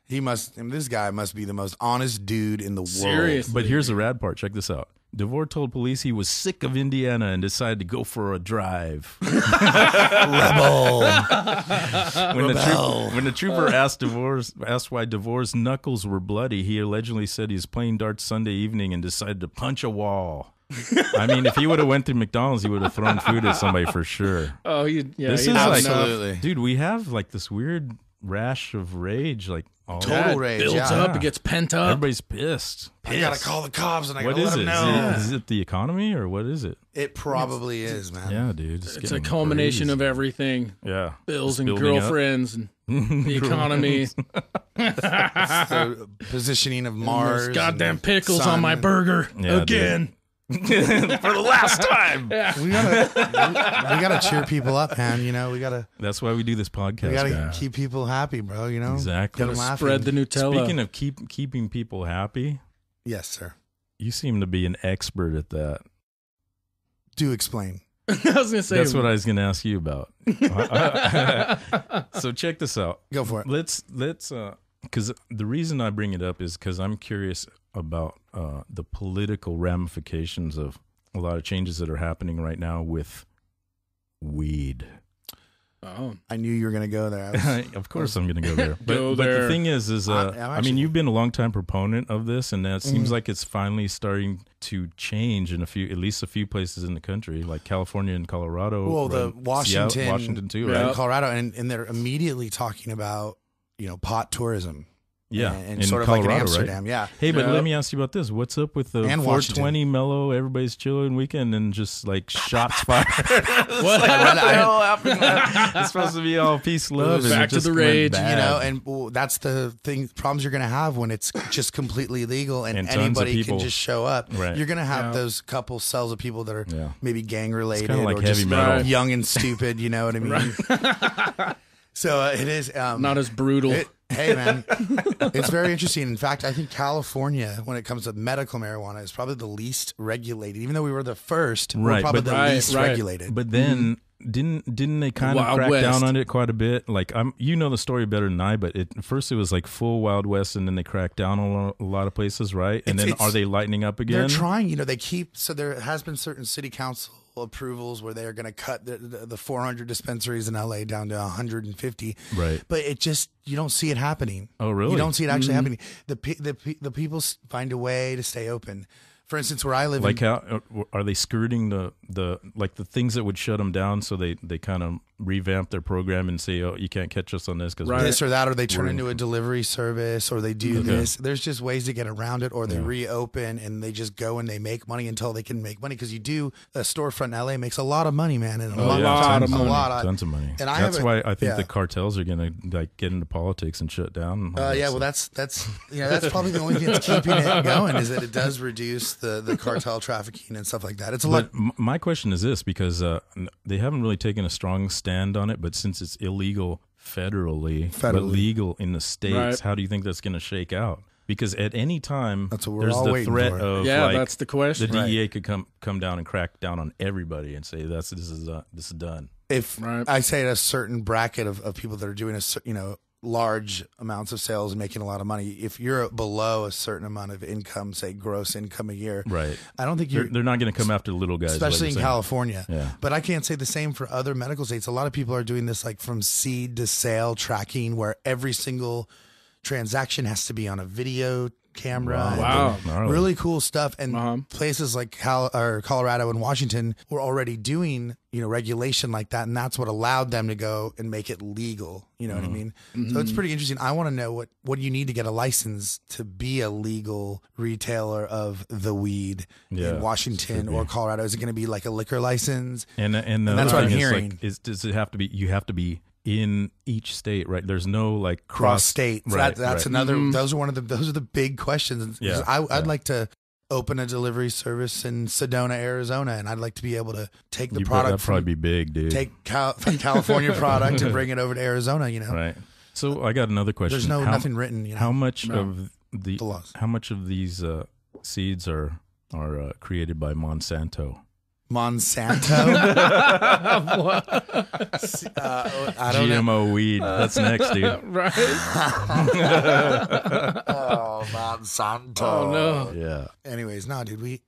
mean, This guy must be the most honest dude in the world. Seriously. but here's the rad part. Check this out. DeVore told police he was sick of Indiana and decided to go for a drive. Rebel. When the trooper asked why DeVore's knuckles were bloody, he allegedly said he was playing darts Sunday evening and decided to punch a wall. I mean, if he would have went to McDonald's, he would have thrown food at somebody for sure. Oh, This he is did like, enough. Absolutely. dude, we have like this weird rash of rage, like all Total rage, builds yeah. up, it gets pent up. Everybody's pissed. I gotta call the cops and I What gotta is let it? them know. Is it the economy or what is it? It probably is, man. Yeah, dude. It's a culmination of everything. Yeah. Bills Just and building up. girlfriends and the economy. The positioning of Mars. Those goddamn and pickles sun. on my burger Yeah, again. For the last time. We gotta cheer people up, man. You know, we gotta That's why we do this podcast. keep people happy, bro. You know, Exactly. Get them laughing. Spread the Nutella. Speaking of keeping people happy, Yes, sir. you seem to be an expert at that. Do explain. I was gonna say That's what I was going to ask you about. So check this out. Go for it. Let's because the reason I bring it up is because I'm curious about the political ramifications of a lot of changes that are happening right now with weed. Oh, I knew you were gonna go there. Of course, I'm going to go there. But, Go but there. the thing is I'm I actually- mean, you've been a long time proponent of this, and it seems like it's finally starting to change in at least a few places in the country, like California and Colorado. Well, the right? Washington, Seattle, Washington too, Yeah. right? Colorado, and they're immediately talking about pot tourism. Yeah, and in sort of Colorado, like in right? Amsterdam. Yeah. Hey, but Yeah. let me ask you about this. What's up with the And 420 mellow, everybody's chilling weekend and just like shots fired? what What happened? the hell happened? It's supposed to be all peace, love. and Back it to just the went rage, bad. You know, and that's the problems you're going to have when it's just completely illegal and And tons of anybody people. can just show up. Right. You're going to have Yeah. those couple cells of people that are Yeah. maybe gang related kinda like or heavy just metal. young and stupid. You know what I mean? So it is Not as brutal. hey man, it's very interesting. In fact, I think California, when it comes to medical marijuana, is probably the least regulated. Even though we were the first, we're Right, probably but- the Right, least right. regulated. But then didn't they kind of Wild crack West. down on it quite a bit? Like you know the story better than I, but first it was like full Wild West, and then they cracked down on a lot of places, right? And then are they lightening up again? They're trying, they keep, so there has been certain city council approvals where they're going to cut the 400 dispensaries in LA down to 150. Right. But it just, you don't see it happening. Oh, really? You don't see it actually happening. The people find a way to stay open. For instance, where I live Like how are they skirting the like the things that would shut them down? So they kind of revamp their program and say, oh, you can't catch us on this because this or that, or they turn into a delivery service, or they do this. There's just ways to get around it, or they reopen and they just go and they make money until they can make money. Because a storefront in LA makes a lot of money, man, and lot of money. tons of money. And that's why I think yeah. the cartels are gonna like get into politics and shut down. Well, that's that's probably the only thing that's keeping it going is that it does reduce the cartel trafficking and stuff like that. It's a lot. But my question is this, because they haven't really taken a strong stand on it, but since it's illegal federally, but legal in the states, Right. how do you think that's going to shake out? Because at any time, That's what we're there's all the waiting threat for. of That's the question. the DEA could come down and crack down on everybody and say this is done. If Right. I say a certain bracket of people that are doing large amounts of sales and making a lot of money, if you're below a certain amount of income, say gross income a year, Right. I don't think They're not going to come after the little guys, especially in like you're saying. California. Yeah. But I can't say the same for other medical states. A lot of people are doing this like from seed to sale tracking, where every single transaction has to be on a video camera. Wow. Gnarly. Really cool stuff. And places like Colorado and Washington were already doing, regulation like that. And that's what allowed them to go and make it legal. You know what I mean? So it's pretty interesting. I want to know what you need to get a license to be a legal retailer of the weed in Washington or Colorado. Is it going to be like a liquor license? And the that's other what I'm thing hearing. Does it have to be? You have to be in each state, right? There's no like Cross state. So Right, that's right. another. Those are the big questions. Yeah, I'd like to open a delivery service in Sedona, Arizona, and I'd like to be able to take the product. That'd probably be big, dude. Take California product and bring it over to Arizona. Right. So I got another question. There's nothing written. How much of the laws. How much of these seeds are created by Monsanto? Monsanto. I don't know. GMO weed. That's next, dude. Right? Oh, Monsanto. Oh, no. Yeah. Anyways, no, dude, we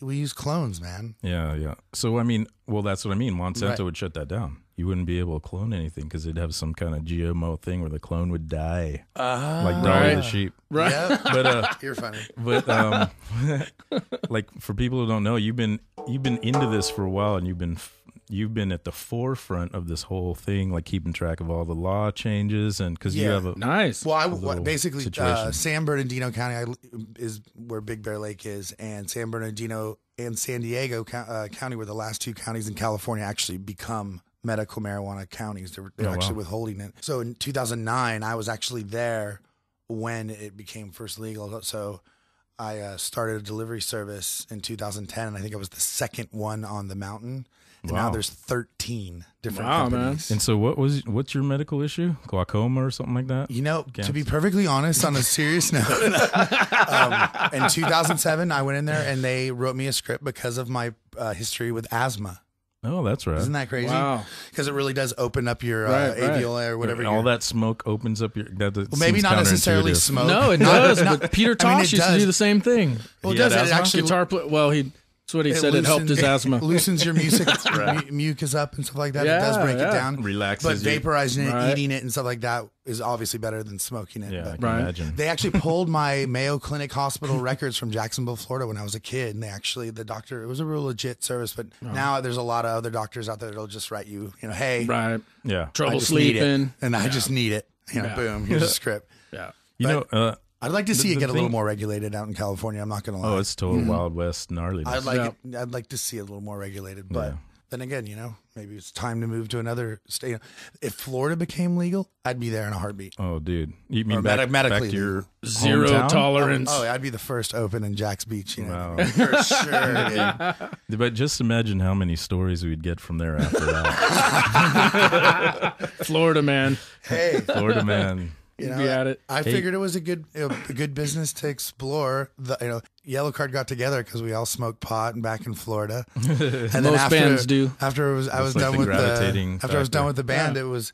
use clones, man. Yeah. So I mean, that's what I mean. Monsanto Right. would shut that down. You wouldn't be able to clone anything because they'd have some kind of GMO thing where the clone would die, like Dolly the sheep. Right. Yeah. But You're funny. But like for people who don't know, you've been into this for a while, and you've been you've been at the forefront of this whole thing, like keeping track of all the law changes, and because you have a nice. Well, basically, situation. San Bernardino County is where Big Bear Lake is, and San Bernardino and San Diego County were the last two counties in California actually become medical marijuana counties. They're actually withholding it. So in 2009, I was actually there when it became first legal. So I started a delivery service in 2010, and I think I was the second one on the mountain. And now there's 13 different companies. Man. And so what's your medical issue? Glaucoma or something like that? You know, to be perfectly honest, on a serious note, in 2007, I went in there and they wrote me a script because of my history with asthma. Oh, that's right. Isn't that crazy? Wow. Because it really does open up your alveoli or whatever. All that smoke opens up your... Well, maybe not necessarily smoke. No, it does. But Peter Tosh used to do the same thing. Well, it does. It actually... That's what he said. It helped his asthma. It loosens your mucus up and stuff like that. It does break it down. Relaxes. But vaporizing it, eating it, and stuff like that is obviously better than smoking it. Yeah, but I can imagine. They actually pulled my Mayo Clinic hospital records from Jacksonville, Florida when I was a kid. And the doctor, it was a real legit service. But now there's a lot of other doctors out there that'll just write you, hey. Right. Yeah. Trouble sleeping. And I just need it. Boom, here's a script. Yeah. I'd like to see it get a little more regulated out in California. I'm not going to lie. Oh, it's total Wild West gnarly. I'd like to see it a little more regulated. But then again, maybe it's time to move to another state. If Florida became legal, I'd be there in a heartbeat. Oh, dude. You mean medically back to your zero hometown? tolerance? Oh, I'd be the first open in Jack's Beach. Wow. For sure. Dude. But just imagine how many stories we'd get from there after that. Florida man. Hey. Florida man. Be at it. I figured it was a good business to explore. Yellowcard got together because we all smoked pot and back in Florida. And then Most bands do. After I was done with the band, it was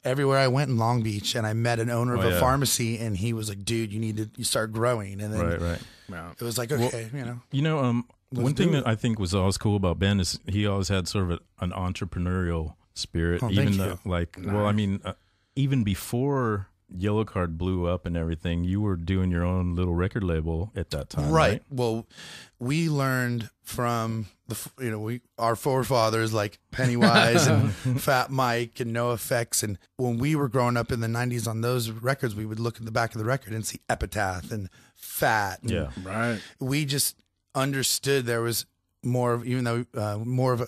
everywhere I went in Long Beach, and I met an owner of a pharmacy, and he was like, "Dude, you start growing." And then it was like, okay, one thing that I think was always cool about Ben is he always had sort of an entrepreneurial spirit, even before Yellowcard blew up and everything, you were doing your own little record label at that time, right? Well, we learned from our forefathers like Pennywise and Fat Mike and No Effects, and when we were growing up in the '90s on those records, we would look at the back of the record and see Epitaph and Fat. And we just understood there was more of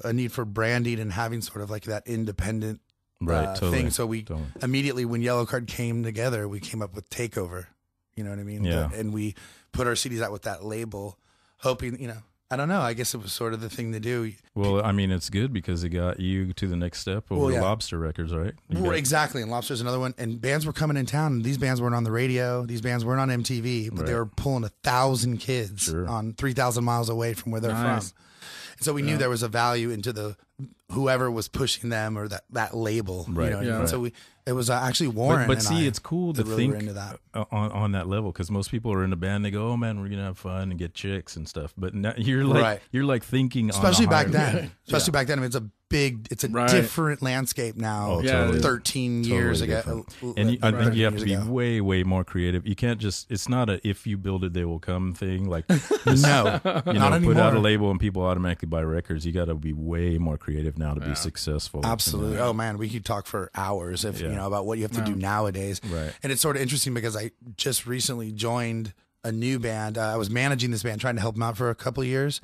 a need for branding and having sort of like that independent thing. So we immediately, when Yellowcard came together, we came up with Takeover. You know what I mean? Yeah. And we put our CDs out with that label, hoping, I don't know. I guess it was sort of the thing to do. Well, I mean, it's good because it got you to the next step over Lobster Records, right? Exactly. And Lobster's another one. And bands were coming in town, and these bands weren't on the radio. These bands weren't on MTV, but they were pulling 1,000 kids on 3,000 miles away from where they're from. And so we knew there was a value into whoever was pushing them or that label. Right. You know what I mean? So it was actually Warren. But see, it's cool to really think into that. on that level, because most people are in a band. They go, "Oh man, we're gonna have fun and get chicks and stuff." But now you're like thinking, especially on a back higher then. Especially back then, I mean, it's a different landscape now. Oh, totally. 13 years ago, and I think you have to be way more creative. You can't just. It's not a "if you build it, they will come" thing. Like no, not anymore. Put out a label and people automatically buy records. You got to be way more creative now to be successful. Absolutely. Oh man, we could talk for hours about what you have to do nowadays. Right. And it's sort of interesting because I just recently joined a new band. I was managing this band, trying to help them out for a couple of years.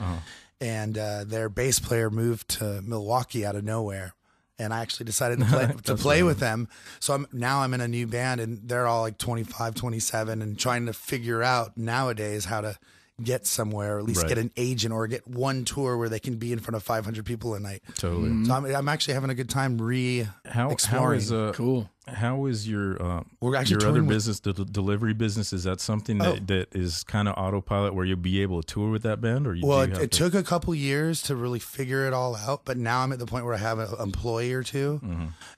And their bass player moved to Milwaukee out of nowhere. And I actually decided to play with them. So I'm in a new band, and they're all like 25, 27, and trying to figure out nowadays how to get somewhere, or at least get an agent, or get one tour where they can be in front of 500 people a night. Totally. So I'm actually having a good time exploring. Cool. How is your We're actually your other business, the delivery business? Is that something that is kind of autopilot where you'll be able to tour with that band? Or it took a couple years to really figure it all out, but now I'm at the point where I have an employee or two,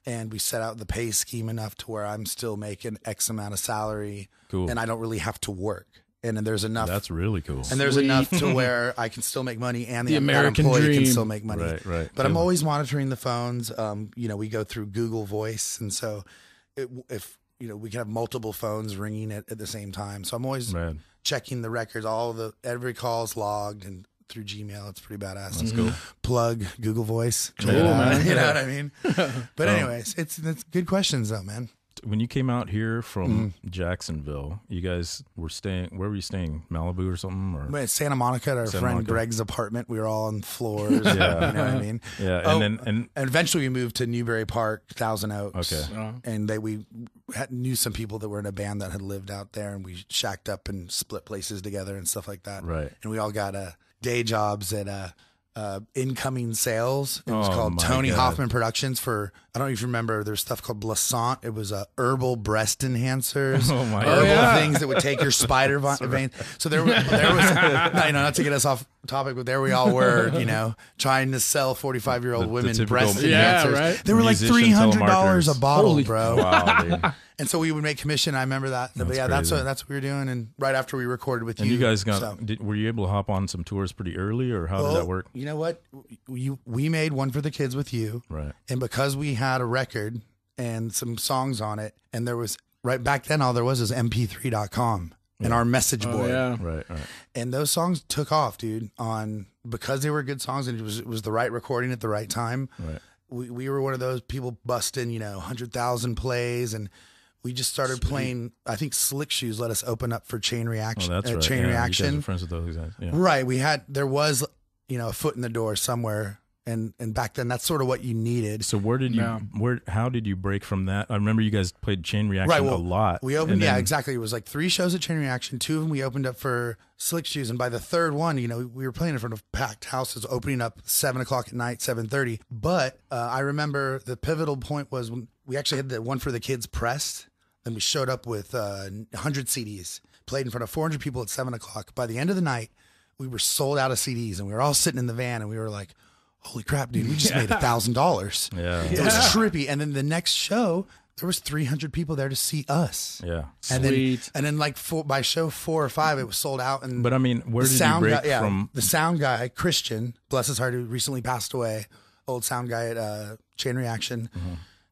and we set out the pay scheme enough to where I'm still making X amount of salary, and I don't really have to work. And then there's enough. That's really cool. And there's enough to where I can still make money, and the American employee dream can still make money. Right. But I'm always monitoring the phones. We go through Google Voice, and so if we can have multiple phones ringing at the same time. So I'm always checking the records. Every call's logged, and through Gmail. It's pretty badass. That's cool. Plug Google Voice. Cool, man. You know what I mean? But anyways, it's good questions though, man. When you came out here from Jacksonville, you guys were staying. Where were you staying? Malibu or something? Or We're at Santa Monica at our Santa friend Monica. Greg's apartment. We were all on floors. You know what I mean? Yeah, and eventually we moved to Newberry Park, Thousand Oaks. Okay. And we knew some people that were in a band that had lived out there, and we shacked up and split places together and stuff like that. Right. And we all got day jobs at incoming sales. It was Oh, called my Tony God. Hoffman Productions for, I don't know if you remember, there's stuff called Blasant. It was herbal breast enhancers. Oh, my herbal God. things that would take your spider veins. So there was, not to get us off topic, but there we all were, trying to sell 45-year-old The women typical- breast Yeah, enhancers. right. They were like Musician $300 telemarketers. a bottle, Holy- bro. wow, dude. And so we would make commission. I remember that. But That's yeah, that's crazy. what we were doing. And right after we recorded with And you guys got? so- Were you able to hop on some tours pretty early, or how did that work? You know what? We made one for the kids with you. Right. And because we had a record and some songs on it, and there was, right back then, all there was mp3.com and our message Oh, board. yeah. Right. And those songs took off, dude, because they were good songs and it was the right recording at the right time. Right. We were one of those people busting, 100,000 plays, and we just started playing. I think Slick Shoes let us open up for Chain Oh, Reaction. that's right. Chain Yeah, you guys Reaction. are friends with those guys. Yeah. Right. There was, a foot in the door somewhere. And back then, that's sort of what you needed. So where did you? Yeah. How did you break from that? I remember you guys played Chain Reaction Right, well, a lot. We opened, and then- exactly. It was like 3 shows at Chain Reaction. 2 of them we opened up for Slick Shoes, and by the third one, we were playing in front of packed houses, opening up 7:00 at night, 7:30. But I remember the pivotal point was when we actually had the one for the kids pressed, and we showed up with 100 CDs, played in front of 400 people at 7:00. By the end of the night, we were sold out of CDs, and we were all sitting in the van, and we were like, holy crap, dude, we just made $1,000. Yeah. It was trippy. And then the next show, there was 300 people there to see us. Yeah. And Sweet. then like by show 4 or 5, it was sold out. And But I mean, where the did you sound break guy, from? the sound guy, Christian, bless his heart, who recently passed away, old sound guy at Chain Reaction,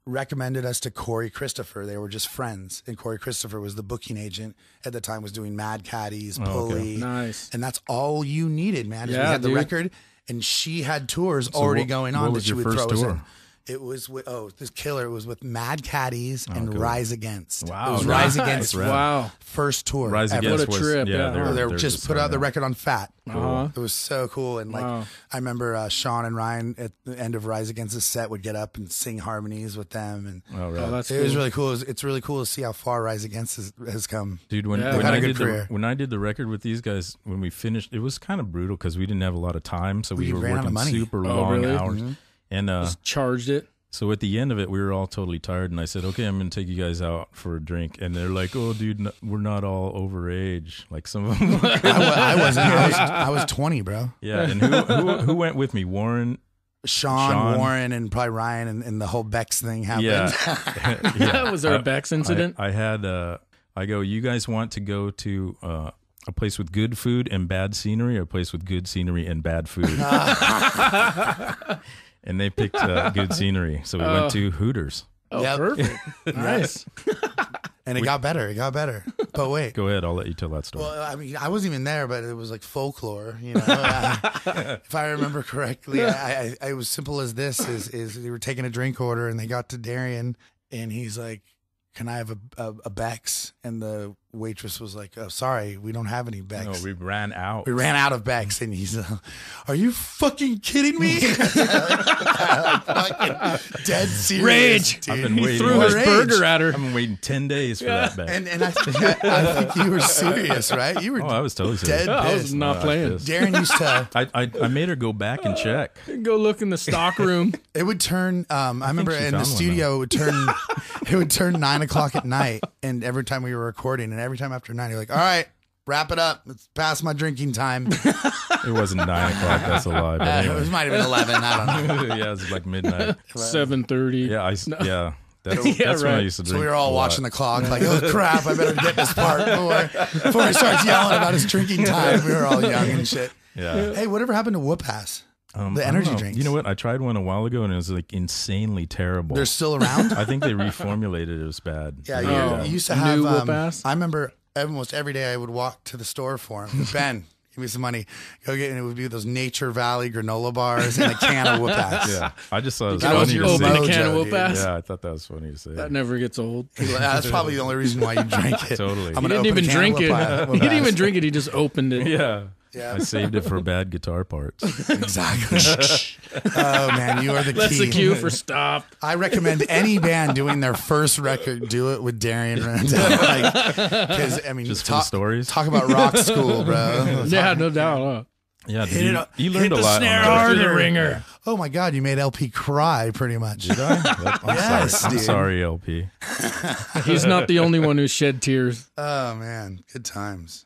recommended us to Corey Christopher. They were just friends, and Corey Christopher was the booking agent at the time. Was doing Mad Caddies, Pulley, Nice. and that's all you needed, man. is we Yeah, had the dude. record, and she had tours So already what- going what on that was she your would first throw us tour? in. It was with this killer. It was with Mad Caddies and cool. Rise Against. Wow, it was nice. Rise Against. That's rad. Wow. First tour. Rise ever. Against What a was trip, yeah. They they're just put out the yeah. record on Fat. Uh-huh. It was so cool, and like Wow. I remember Sean and Ryan at the end of Rise Against the set would get up and sing harmonies with them, and Oh, right. Oh, that's it was cool. really cool. It's really cool to see how far Rise Against has come. Dude, when, Yeah. when, They've had I a good did career. when I did the record with these guys, when we finished, it was kind of brutal because we didn't have a lot of time, so we We were ran out of working money. super Oh, long really? hours. And Charged it. so at the end of it, we were all totally tired, and I said, "Okay, I'm going to take you guys out for a drink." And they're like, "Oh, dude, we're not all over age. Like some of them." I wasn't. I was 20, bro. Yeah, and who went with me? Warren. Sean, Warren, and probably Ryan, and the whole Bex thing happened. Yeah. Was there a Bex incident? I had. I go. You guys want to go to a place with good food and bad scenery, or a place with good scenery and bad food? And they picked good scenery, so we went to Hooters. Oh, Yep. perfect. Nice. And it got better. It got better. But wait. Go ahead, I'll let you tell that story. Well, I mean, I wasn't even there, but it was like folklore, you know. If I remember correctly, it was simple as this: is they were taking a drink order, and they got to Darian, and he's like, "Can I have a Bex?" And the waitress was like, "Oh, sorry, we don't have any Bex." No, we ran out. We ran out of Bex, and he's, "Are you fucking kidding me?" Fucking dead serious, Rage. dude. I've been He waiting. threw his Rage. burger at her. I've been waiting 10 days for that back. And I think you were serious, right? You were I was totally serious. dead I was pissed. not I was playing. pissed. Darren used to. I made her go back and check. Go look in the stock room. It would turn. I remember she in the found one, studio, it would turn. It would turn 9:00 at night, and every time we were recording, and every time after 9, you're like, "All right, wrap it up. It's past my drinking time." It wasn't 9 o'clock. That's a lie. But It anyway. might have been 11. I don't know. Yeah, it was like midnight. 7:30. Yeah, yeah. That's Yeah, when I right. used to drink. So we were all a lot. watching the clock, like, "Oh crap! I better get this part before he starts yelling about his drinking time." We were all young and shit. Yeah. Hey, whatever happened to Whoop Ass? I The don't energy know. drinks. You know what? I tried one a while ago and it was like insanely terrible. They're still around. I think they reformulated it. It was bad. Yeah, Really you bad. used to New have. Whoop Ass? I remember almost every day I would walk to the store for him. Ben, Give me some money. Go get, and it would be those Nature Valley granola bars and a can of whoop-ass. Yeah, I just thought it was You know, funny you to open say. a can of Mojo, whoop-ass. Yeah, I thought that was funny to say. That never gets old. That's probably the only reason why you drink it. Totally. I'm He gonna didn't open even a can drink of it. whoop-ass. He didn't even drink it. He just opened it. Yeah. Yeah. I saved it for bad guitar parts. Exactly. Oh man, you are the That's key. the cue for stop. I recommend any band doing their first record do it with Darian Randall. Because I mean, Just for the stories. Talk about rock school, bro. Yeah, no doubt. Huh? Yeah, Hit dude, it- you learned hit a the lot snare on that. harder. The ringer. Oh my God, you made LP cry pretty much. Did I? I'm Yes, sorry. I'm dude. sorry, LP. He's not the only one who shed tears. Oh man, good times.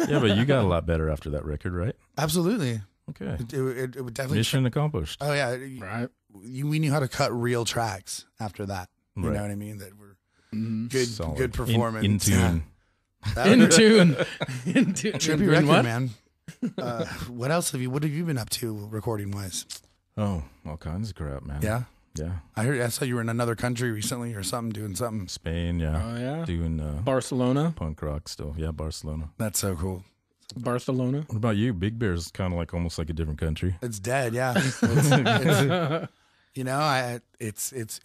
Yeah, but you got a lot better after that record, right? Absolutely. Okay. It would definitely. Mission accomplished. Oh yeah, Right. we knew how to cut real tracks after that. You Right. know what I mean? That were Solid. good performance. In tune. That In would- tune. In tune. Trippy In record, what? man. What else have you? What have you been up to recording wise? Oh, all kinds of crap, man. Yeah, Yeah. I saw you were in another country recently or something, doing something. Spain, yeah. Oh, yeah. Doing Barcelona. punk rock still. Yeah, Barcelona. That's so cool. Barcelona. What about you? Big Bear's kind of like almost like a different country. It's dead. Yeah. You know,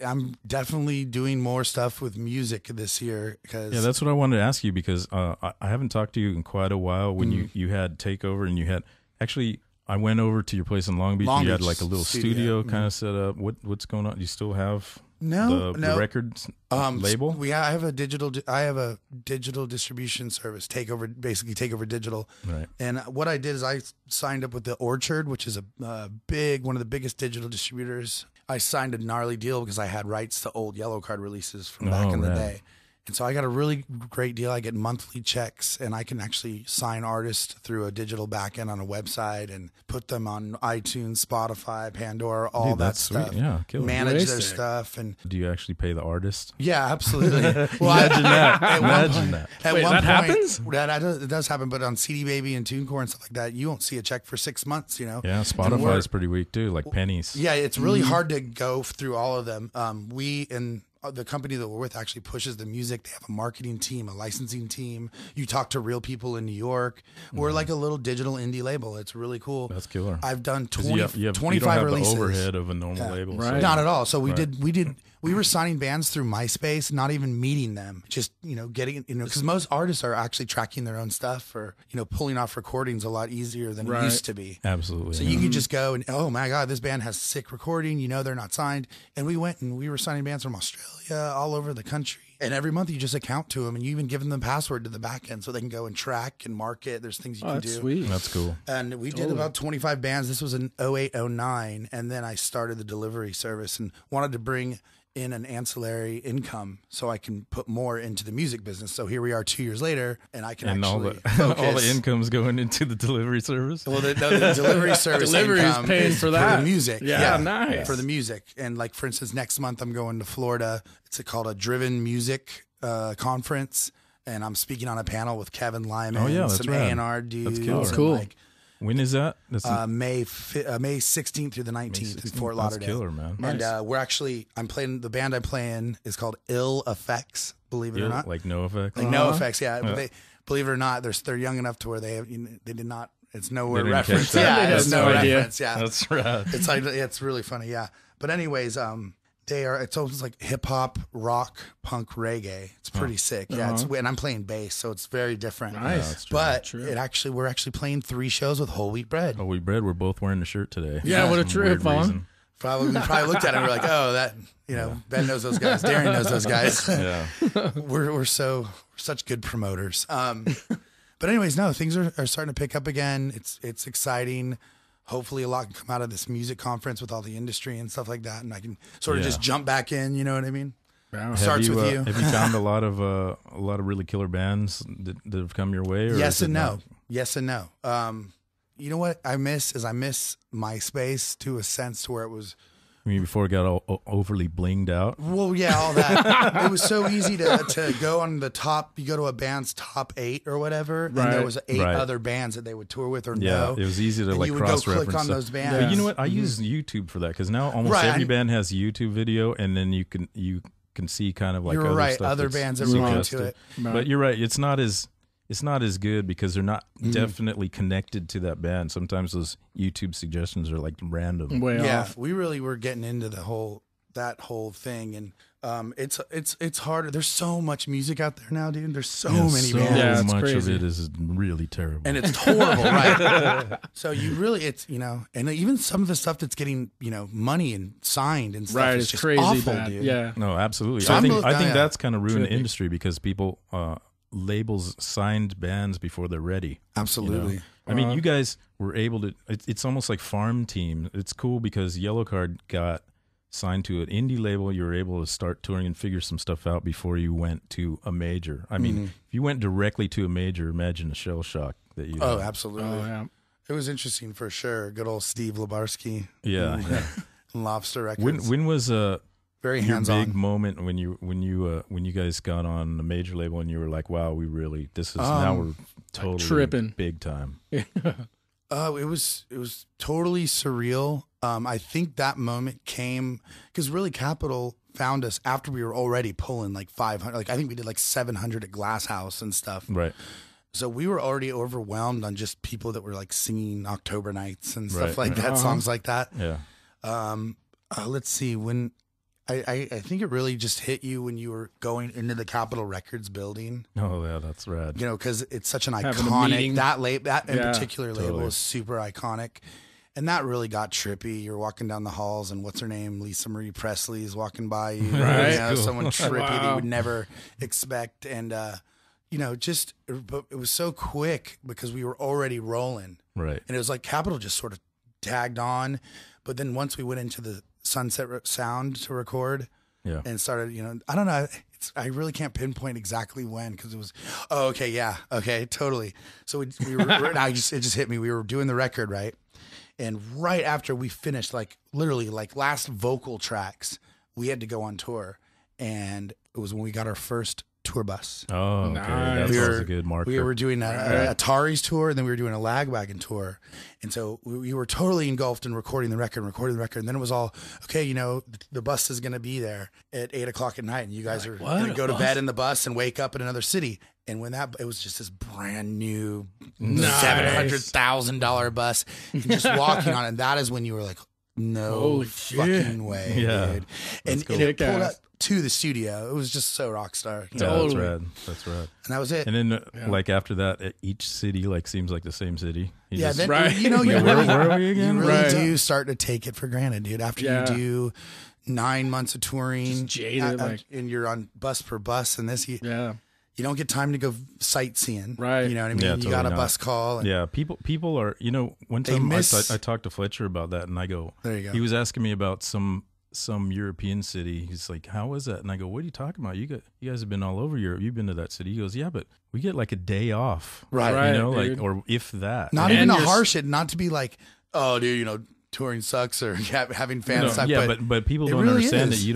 I'm definitely doing more stuff with music this year because Yeah, that's what I wanted to ask you because I haven't talked to you in quite a while. When you had Takeover and you had actually, I went over to your place in Long Beach. Long And you had Beach like a little studio kind of set up. What's going on? Do you still have No, the record label? I have a digital distribution service, Takeover Digital. Right. And what I did is I signed up with the Orchard, which is a one of the biggest digital distributors. I signed a gnarly deal because I had rights to old Yellowcard releases from back in the rad. day. And so I got a really great deal. I get monthly checks, and I can actually sign artists through a digital backend on a website and put them on iTunes, Spotify, Pandora, all Dude, that that's stuff. sweet. Yeah, killer. Manage their Wasted. stuff, and Do you actually pay the artist? yeah, absolutely. Imagine that. Imagine that. At Wait, one that point, happens? It does happen, but on CD Baby and TuneCore and stuff like that, you won't see a check for 6 months. You know. Yeah, And Spotify's pretty weak too, like pennies. Yeah, it's really hard to go through all of them. We and the company that we're with actually pushes the music. They have a marketing team, a licensing team. You talk to real people in New York. We're like a little digital indie label. It's really cool. That's killer. I've done 'Cause 20, you 25 don't have releases. the overhead of a normal label. Right. Not at all. So we Right. we were signing bands through MySpace, not even meeting them, just, getting, because most artists are actually tracking their own stuff or, pulling off recordings a lot easier than Right. it used to be. Absolutely. So you could just go and, oh my God, this band has sick recording, they're not signed. And we went and we were signing bands from Australia, all over the country. And every month you just account to them and you even give them the password to the back end so they can go and track and market. There's things you Oh, can that's do. sweet. That's cool. And we did about 25 bands. This was in 08, 09. And then I started the delivery service and wanted to bring in an ancillary income so I can put more into the music business. So here we are 2 years later and I can And all actually the focus. all the income's going into the delivery service. Well, the delivery service Delivery is income paying is for that. the music. Yeah, nice. For the music. And like, for instance, next month I'm going to Florida. It's called a Driven Music Conference. And I'm speaking on a panel with Kevin Lyman. Oh, yeah, that's some rad. A&R dudes. That's killer. and, Cool. Like, When is that? That's May 16th through the 19th in Fort That's Lauderdale. killer, man. And I'm playing, the band I play in is called Ill Effects, believe it or not. Like no effect. Like No Effects, yeah. But they, believe it or not, they're young enough to where they did not, it's nowhere They didn't reference. catch that. Yeah, That's it's no no idea. reference, yeah. That's right. It's like, it's really funny, yeah. But anyways, it's almost like hip hop, rock, punk, reggae. It's pretty sick. Yeah, and I'm playing bass, so it's very different. Nice. that's true. But we're actually playing 3 shows with whole wheat bread. Oh, we bread. We're both wearing the shirt today. Yeah, what a Some trip, weird huh? reason. We probably looked at it and we're like, oh, that, Ben knows those guys. Darren knows those guys. Yeah. we're such good promoters. But anyways, no, things are starting to pick up again. It's exciting. Hopefully a lot can come out of this music conference with all the industry and stuff like that. And I can sort of just jump back in, you know what I mean? Starts with you. Have you found a lot of really killer bands that have come your way? Or Yes is it and no. not? Yes and no. You know what I miss MySpace to a sense to where it was, I mean, before it got all overly blinged out. well, yeah, all that. It was so easy to go on the top. You go to a band's top 8 or whatever, and there was 8 Right. other bands that they would tour with or Yeah, know. it was easy to And like you would go cross-reference click on stuff. those bands. But you know what? I use YouTube for that because now almost Right, every I- band has a YouTube video, and then you can see kind of like You're other right, stuff other that's bands that relate to suggested. it. But you're right. It's not as it's not as good because they're not definitely connected to that band. Sometimes those YouTube suggestions are like random. Way off. We really were getting into that whole thing, and it's harder. There's so much music out there now, dude. There's so many bands. Yeah, So it's much crazy. of it is really terrible. And it's horrible, right? So you really, it's, you know, and even some of the stuff that's getting, you know, money and signed and stuff Right, is it's just crazy awful, bad. dude. Yeah. No, absolutely. So I think yeah. that's kind of ruined the Trippy. industry because people labels signed bands before they're ready. Absolutely. You know? I mean, you guys were able to. It's almost like farm team. It's cool because Yellowcard got signed to an indie label. You were able to start touring and figure some stuff out before you went to a major. I mean, if you went directly to a major, imagine the shell shock that you. Oh, had. absolutely. Oh, yeah. It was interesting for sure. Good old Steve Lebarski. Yeah. Lobster Records. When was Very your hands-on. big moment when you guys got on a major label and you were like, wow, this is now we're totally tripping. big time. Oh, it was totally surreal. I think that moment came because really Capitol found us after we were already pulling like 500. Like I think we did like 700 at Glass House and stuff. Right. So we were already overwhelmed on just people that were like singing October Nights and stuff Right, like that, songs like that. Yeah. Let's see when. I think it really just hit you when you were going into the Capitol Records building. Oh, yeah, that's rad. You know, because it's such an Having a meeting. iconic that in Yeah, particular label totally. is super iconic, and that really got trippy. You're walking down the halls, and what's her name, Lisa Marie Presley, is walking by you. Right. You know, Cool. someone trippy that you Wow. would never expect, and you know, but it was so quick because we were already rolling, Right. and it was like Capitol just sort of tagged on, but then once we went into the Sunset Sound to record. Yeah. And started, you know, I don't know. I really can't pinpoint exactly when because it was, oh, okay, yeah, okay, totally. So we were now it just hit me. We were doing the record, right? And right after we finished, like literally, like last vocal tracks, we had to go on tour. And it was when we got our first tour bus. Oh, okay. Nice. That's always a good marker. We were doing a Atari's tour, and then we were doing a Lagwagon tour. And so we were totally engulfed in recording the record. And then it was all, okay, you know, the bus is going to be there at 8 o'clock at night, and you guys are going to go to bed in the bus and wake up in another city. And when it was just this brand new $700,000 bus, and just walking on it. And that is when you were like, no Holy fucking way, Yeah. dude. And cool. it pulled Kick-ass. up to the studio. It was just so rock star. You know? Yeah, Totally. That's rad. And that was it. And then, like after that, each city like seems like the same city. You Yeah, just- then, Right. you know, you Where really, were we you again? really Right. do start to take it for granted, dude. After Yeah. you do 9 months of touring, Just jaded, like- and you're on bus per bus, and this, you don't get time to go sightseeing, Right. You know what I mean? Yeah, you got a totally not. bus call. And, Yeah, people are, you know, one They time miss- I talked to Fletcher about that, and I go, There you go. he was asking me about some European city. He's like, how was that? And I go, what are you talking about? You guys have been all over Europe. You've been to that city. He goes, yeah, but we get like a day off. Right. You know, Right, like, dude. or if that. Not And even to you're- harsh it, not to be like, oh, dude, you know, touring sucks or having fans No, suck. yeah, but people it don't really understand is. that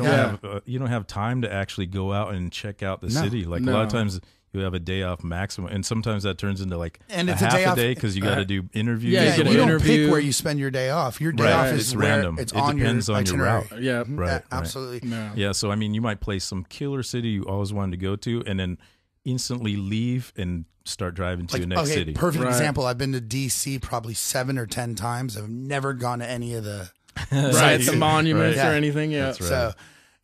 you don't have time to actually go out and check out the No. city. Like a lot of times you have a day off maximum, and sometimes that turns into like And it's a a half day a off- day because you got to do interviews. Yeah, Yeah, you get you an don't interview. pick where you spend your day off. Your day Right. off is It's where random. it's It on depends your on your itinerary. route. Yeah. Right. Absolutely. No. Yeah, so I mean, you might play some killer city you always wanted to go to, and then instantly leave and start driving to the next city. Perfect Right. example. I've been to DC probably 7 or 10 times. I've never gone to any of the Right. The monuments Right. or anything. Yeah. That's right. So,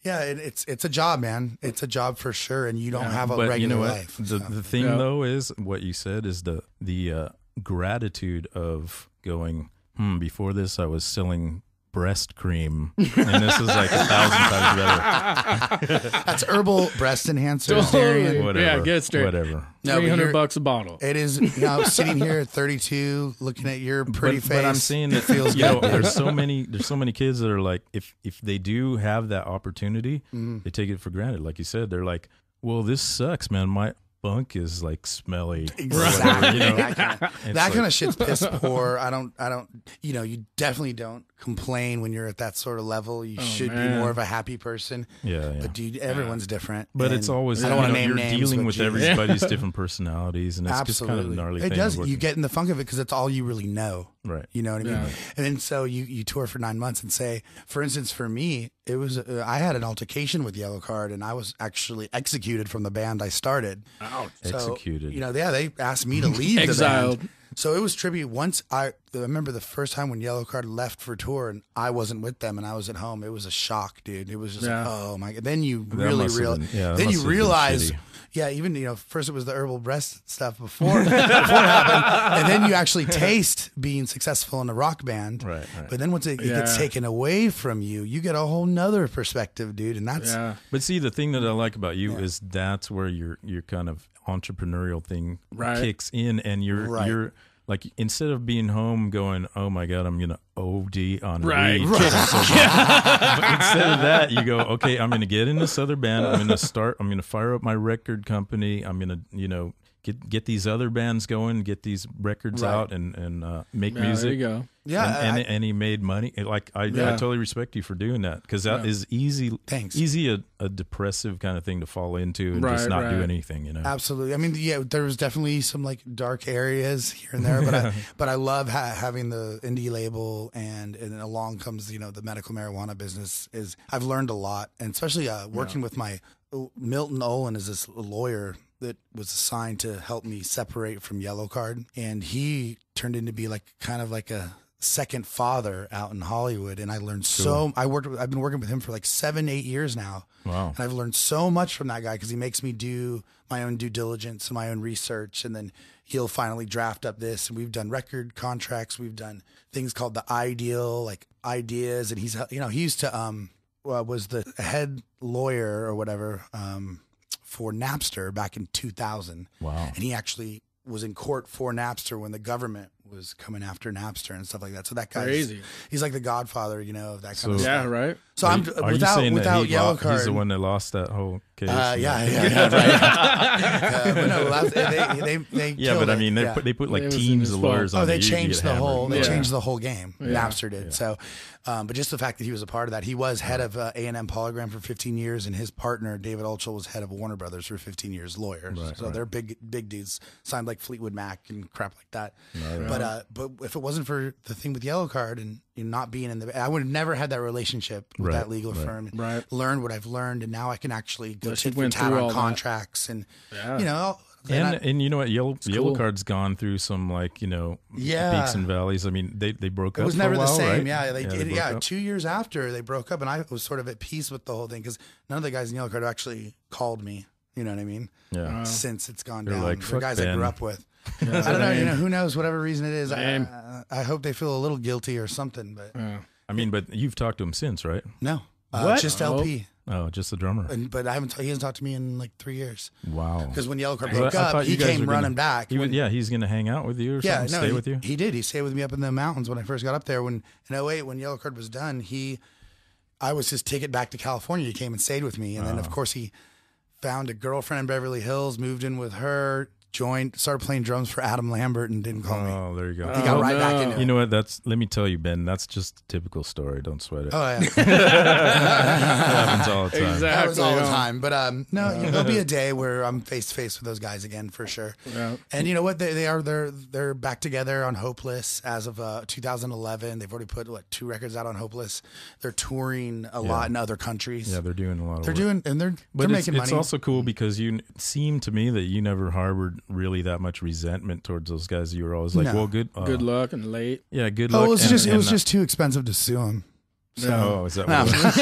yeah, it's a job, man. It's a job for sure, and you don't have a But regular you know what? life. The thing Yeah. though is what you said is the gratitude of going. Before this, I was selling breast cream, and this is like 1,000 times better. That's herbal breast enhancers, Totally. Darian. Whatever. Yeah, get it straight. Whatever. No, but you're- $300 a bottle. It is, you know, sitting here at 32, looking at your pretty face. But I'm saying that feels you know, good. there's so many kids that are like, if they do have that opportunity, they take it for granted. Like you said, they're like, well, this sucks, man. My bunk is like smelly. Exactly. You know? that like- kind of shit's piss poor. I don't, you know, you definitely don't complain when you're at that sort of level. You should be man. more of a happy person. Yeah, yeah. But dude, everyone's different. But And it's always, I don't want to name you're names, dealing but with geez. everybody's different personalities, and it's Absolutely. just kind of a gnarly it thing. does. working. You get in the funk of it because it's all you really know. Right. You know what I mean? Yeah. And then so you tour for 9 months and say, for instance, for me, It was I had an altercation with Yellowcard, and I was actually executed from the band I started. Ouch. So, Executed. You know, yeah, they asked me to leave the Exiled. band. So it was trippy. Once I remember the first time when Yellowcard left for tour and I wasn't with them and I was at home, it was a shock, dude. It was just like, oh my God. Then you really realize, then you realize, yeah, even, you know, first it was the herbal breast stuff before it happened. And then you actually taste being successful in a rock band. Right. But then once it gets taken away from you, you get a whole nother perspective, dude. And that's, But see, the thing that I like about you is that's where your kind of entrepreneurial thing kicks in, and you're like, instead of being home going, oh my God, I'm gonna OD on weed. Instead of that, you go, okay, I'm gonna get in this other band. I'm gonna fire up my record company. I'm gonna, you know, get these other bands going, get these records out, and make music. There you go. Yeah, and he made money. Like I totally respect you for doing that, because that is easy. Thanks. Easy a depressive kind of thing to fall into and just not do anything. You know. Absolutely. I mean, yeah, there was definitely some like dark areas here and there, but I love having the indie label, and along comes, you know, the medical marijuana business. I've learned a lot, and especially working with my Milton Olin is this lawyer that was assigned to help me separate from Yellowcard, and he turned into be like kind of like a second father out in Hollywood. And I learned I've been working with him for like 7-8 years now. Wow. And I've learned so much from that guy, because he makes me do my own due diligence and my own research, and then he'll finally draft up this. And we've done record contracts, we've done things called the ideal, like ideas, and he's, you know, he used to was the head lawyer or whatever for Napster back in 2000. Wow. And he actually was in court for Napster when the government was coming after Napster and stuff like that. So that guy's crazy. He's like the godfather, you know, of that kind of stuff. Yeah, right. So are you saying without that Yellowcard, he's the one that lost that whole case? Yeah, right. But no, they but I mean, they put like teams of lawyers on. Oh, they changed the whole. They changed the whole game. Yeah. Napster did. So, but just the fact that he was a part of that, he was head of A&M Polygram for 15 years, and his partner David Ulchel was head of Warner Brothers for 15 years, lawyers. So they're big dudes, signed like Fleetwood Mac and crap like that. But if it wasn't for the thing with Yellowcard and not being in I would have never had that relationship with that legal firm. And learned what I've learned, and now I can actually go tit for tat on contracts, and you know. And you know what, Yellowcard's gone through some, like, you know, peaks and valleys. I mean, they broke up. It was never for a while, the same. right? Yeah, they did. Yeah, 2 years after they broke up, and I was sort of at peace with the whole thing, because none of the guys in Yellowcard actually called me. You know what I mean? Yeah. Since it's gone down, like, the guys I grew up with. I don't know. You know, who knows? Whatever reason it is, I hope they feel a little guilty or something. But I mean, but you've talked to him since, right? No, just LP. Oh, just the drummer. But he hasn't talked to me in like 3 years. Wow. Because when Yellowcard broke up, he came running back. He's going to hang out with you or something, stay with you? He did. He stayed with me up in the mountains when I first got up there. In 2008, when Yellowcard was done, I was his ticket back to California. He came and stayed with me. And then, of course, he found a girlfriend in Beverly Hills, moved in with her, started playing drums for Adam Lambert, and didn't call me. Oh, there you go. He got right back into it. You know what? Let me tell you, Ben, that's just a typical story. Don't sweat it. Oh, yeah. That happens all the time. Exactly. That was all the time. But no, there'll be a day where I'm face to face with those guys again for sure. Yeah. And you know what? They're back together on Hopeless as of 2011. They've already put 2 records out on Hopeless. They're touring a lot in other countries. Yeah, they're doing a lot of work. They're making money. It's also cool because you seem to me that you never harbored really that much resentment towards those guys. You were always like, well, good luck and late. Yeah, good luck. Oh, it was just too expensive to sue them. So, is that what it was?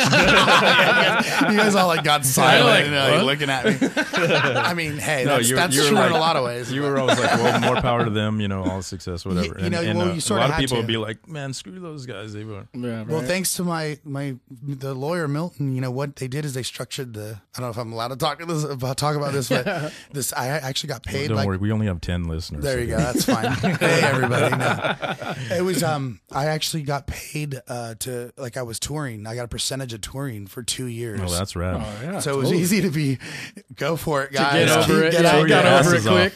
You guys all like got silent, looking at me. I mean, hey, that's true in a lot of ways. You were always like, well, more power to them, all the success, whatever. You a lot of people would be like, man, screw those guys. They were. Yeah, right. Well, thanks to the lawyer Milton, what they did is they structured I don't know if I'm allowed to talk about this, but I actually got paid. Well, don't worry, we only have 10 listeners. There you go. That's fine. Hey, everybody. No. It was I actually got paid I was touring. I got a percentage of touring for 2 years. Oh, that's rad. Oh, yeah, so it was easy to go for it, guys. Get over it. Got over it quick.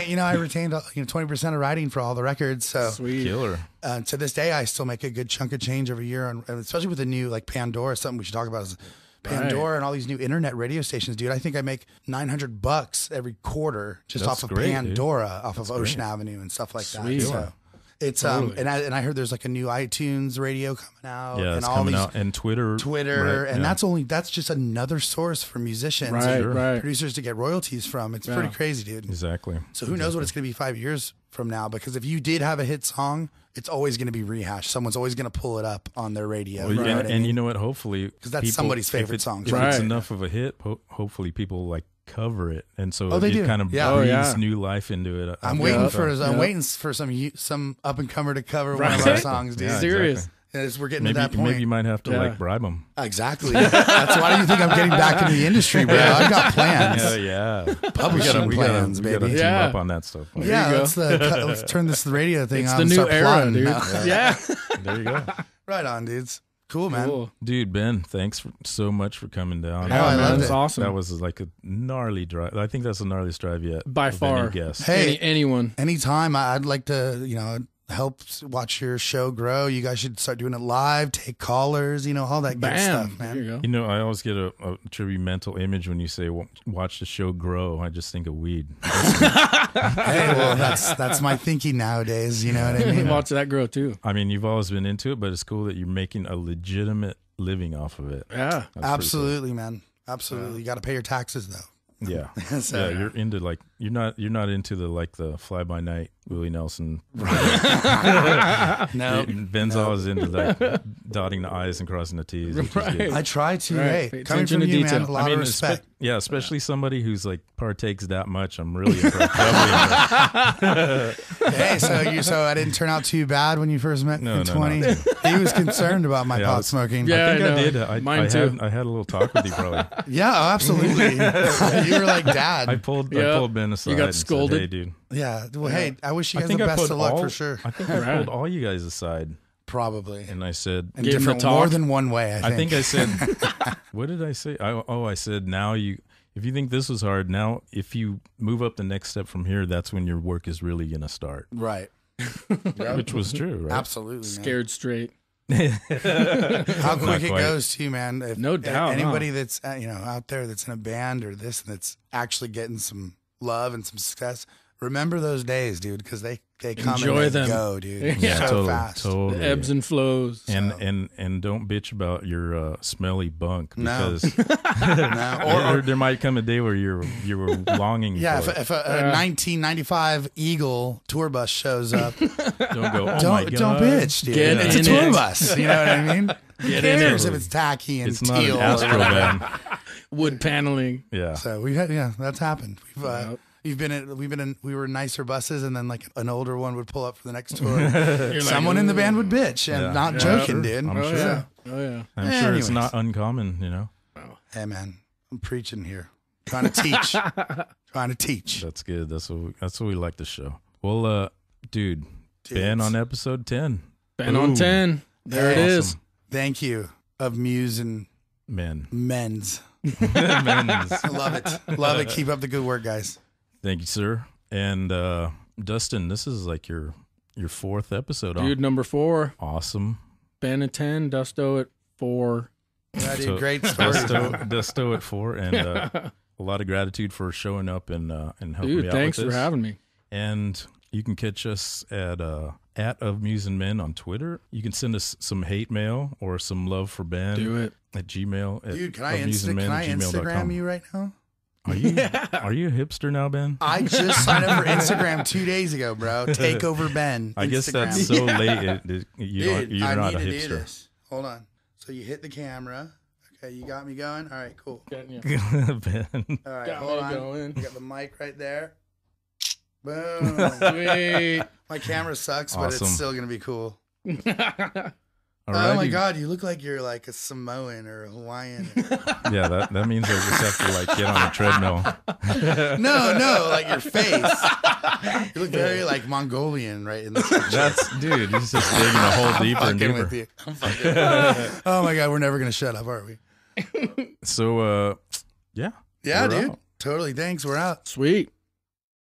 And I retained 20% of writing for all the records. So sweet. Killer. To this day, I still make a good chunk of change every year, especially with the new Pandora. Something we should talk about is Pandora and all these new internet radio stations, dude. I think I make $900 every quarter just off of Pandora, off of Ocean Avenue and stuff like that. So It's Totally. and I heard there's like a new iTunes radio coming out. Yeah, and it's all coming these out. And Twitter. Twitter, right, and yeah. that's just another source for musicians, Right, and right. producers to get royalties from. It's pretty crazy, dude. Exactly. So who knows what it's going to be 5 years from now? Because if you did have a hit song, it's always going to be rehashed. Someone's always going to pull it up on their radio. Well, You know and, what I and mean? you know what? Hopefully, Because that's somebody's favorite song. If Right. it's enough of a hit, hopefully people like cover it, and so they it do. kind of Yeah. breathes new life into it. I'm waiting for some up and comer to cover one of our Right. songs, dude. Yeah, Serious. exactly. We're getting Maybe to that point. maybe you might have to Yeah. like bribe them. Exactly. That's why do you think I'm getting back into the industry, bro? I've got plans. Yeah. Publishing we plans, gotta baby. team Yeah. up on that stuff. Like, Yeah, you let's turn this radio thing It's on. the and new start era, plotting. dude. No. Yeah. there you go. Right on, dudes. Cool, man. Cool. Dude, Ben, thanks so much for coming down. Oh, I man, loved that's it. awesome. That was like a gnarly drive. I think that's the gnarliest drive yet. By of far. any guest. Hey, Anyone. anytime I'd like to, help watch your show grow. You guys should start doing it live, take callers, all that good Bam. stuff, There you man. go. You know, I always get a trippy mental image when you say watch the show grow. I just think of weed. Hey, well, that's my thinking nowadays. You know what I mean? Watch that grow too. I mean, you've always been into it, but it's cool that you're making a legitimate living off of it. Yeah. That's pretty Absolutely, man. Absolutely. You got to pay your taxes though. cool. Yeah. So- Yeah, you're into like you're not into the fly by night Willie Nelson. No, Ben's always into like dotting the I's and crossing the T's. Which is Right. good. I try to. Right. Hey, Pay coming attention from to you, detail. man, a lot of respect. Especially somebody who's like partakes that much. I'm really impressed. Doubly impressed. Hey, so I didn't turn out too bad when you first met me No, in no, 20. no. He was concerned about my Yeah, I pot was- smoking. Yeah. I think I know. did. Mine too. I had a little talk with you probably. Yeah, oh, absolutely. You were like dad. I pulled Ben aside. You got and scolded? Said, hey, dude. Yeah. Well, hey, I wish you guys think the I best put of luck all- for sure. I think I pulled all you guys aside, Probably. and I said, In Give him different, the talk. more than one way, I think. I said, what did I say? I said, if you think this was hard, now if you move up the next step from here, that's when your work is really going to start. Right. Which was true, right? Absolutely, man. Scared straight. How quick it quite. goes, too, man. If, No doubt, Anybody that's out there that's in a band or this that's actually getting some love and some success, remember those days, dude, because they come Enjoy and they them. go, dude. Yeah, so totally, fast. totally. The ebbs and flows. And don't bitch about your smelly bunk No. because No. there might come a day where you were longing Yeah, for it. if a 1995 Eagle tour bus shows up, Don't go, oh my don't God. bitch, dude. Get It's a in tour it. bus. You know what I mean? Who Get in cares it. if it's tacky and It's not teal? an Astro van. Wood paneling. Yeah. So that's happened. We were in nicer buses, and then like an older one would pull up for the next tour. You're like, Someone in the band would bitch, and Yeah. not Yeah, joking, sure. dude. I'm Oh sure. yeah. Oh yeah. I'm sure Anyways. it's not uncommon, you know. Hey man, I'm preaching here, trying to teach, trying to teach. That's good. That's what we like to show. Well, dude, Ben on episode 10. Ben on Boom. 10. There it is. Awesome. Thank you, of Muse and Men. Men's. Men's. Love it, love it. Keep up the good work, guys. Thank you, sir. And Dustin, this is like your fourth episode. Dude, number 4. Awesome. Ben at 10. Dusto at 4. Yeah, dude, So- great story. Dusto at 4, and a lot of gratitude for showing up and helping me Dude, out thanks with for this. having me. And you can catch us at of Muse and Men on Twitter. You can send us some hate mail or some love for Ben Do it. at Gmail. Dude, can I Instagram you right now? Are you a hipster now, Ben? I just signed up for Instagram 2 days ago, bro. Takeover Ben. I guess Instagram. that's so late. You're Dude, not I a need to do hipster. this. Hold on. So you hit the camera. Okay, you got me going. All right, cool. Got you. Ben. All right, Got hold me on. going. You got the mic right there. Boom. Sweet. My camera sucks, but Awesome. it's still gonna be cool. All Oh my righty. god, you look like you're like a Samoan or a Hawaiian. Yeah, that means I just have to like get on a treadmill. No, like your face. You look very like Mongolian right in the picture. That's dude. He's just digging a hole deeper and Fucking deeper. with you. I'm fucking. Oh my god, we're never gonna shut up, are we? So yeah. Yeah, We're dude. out. Totally. Thanks. We're out. Sweet.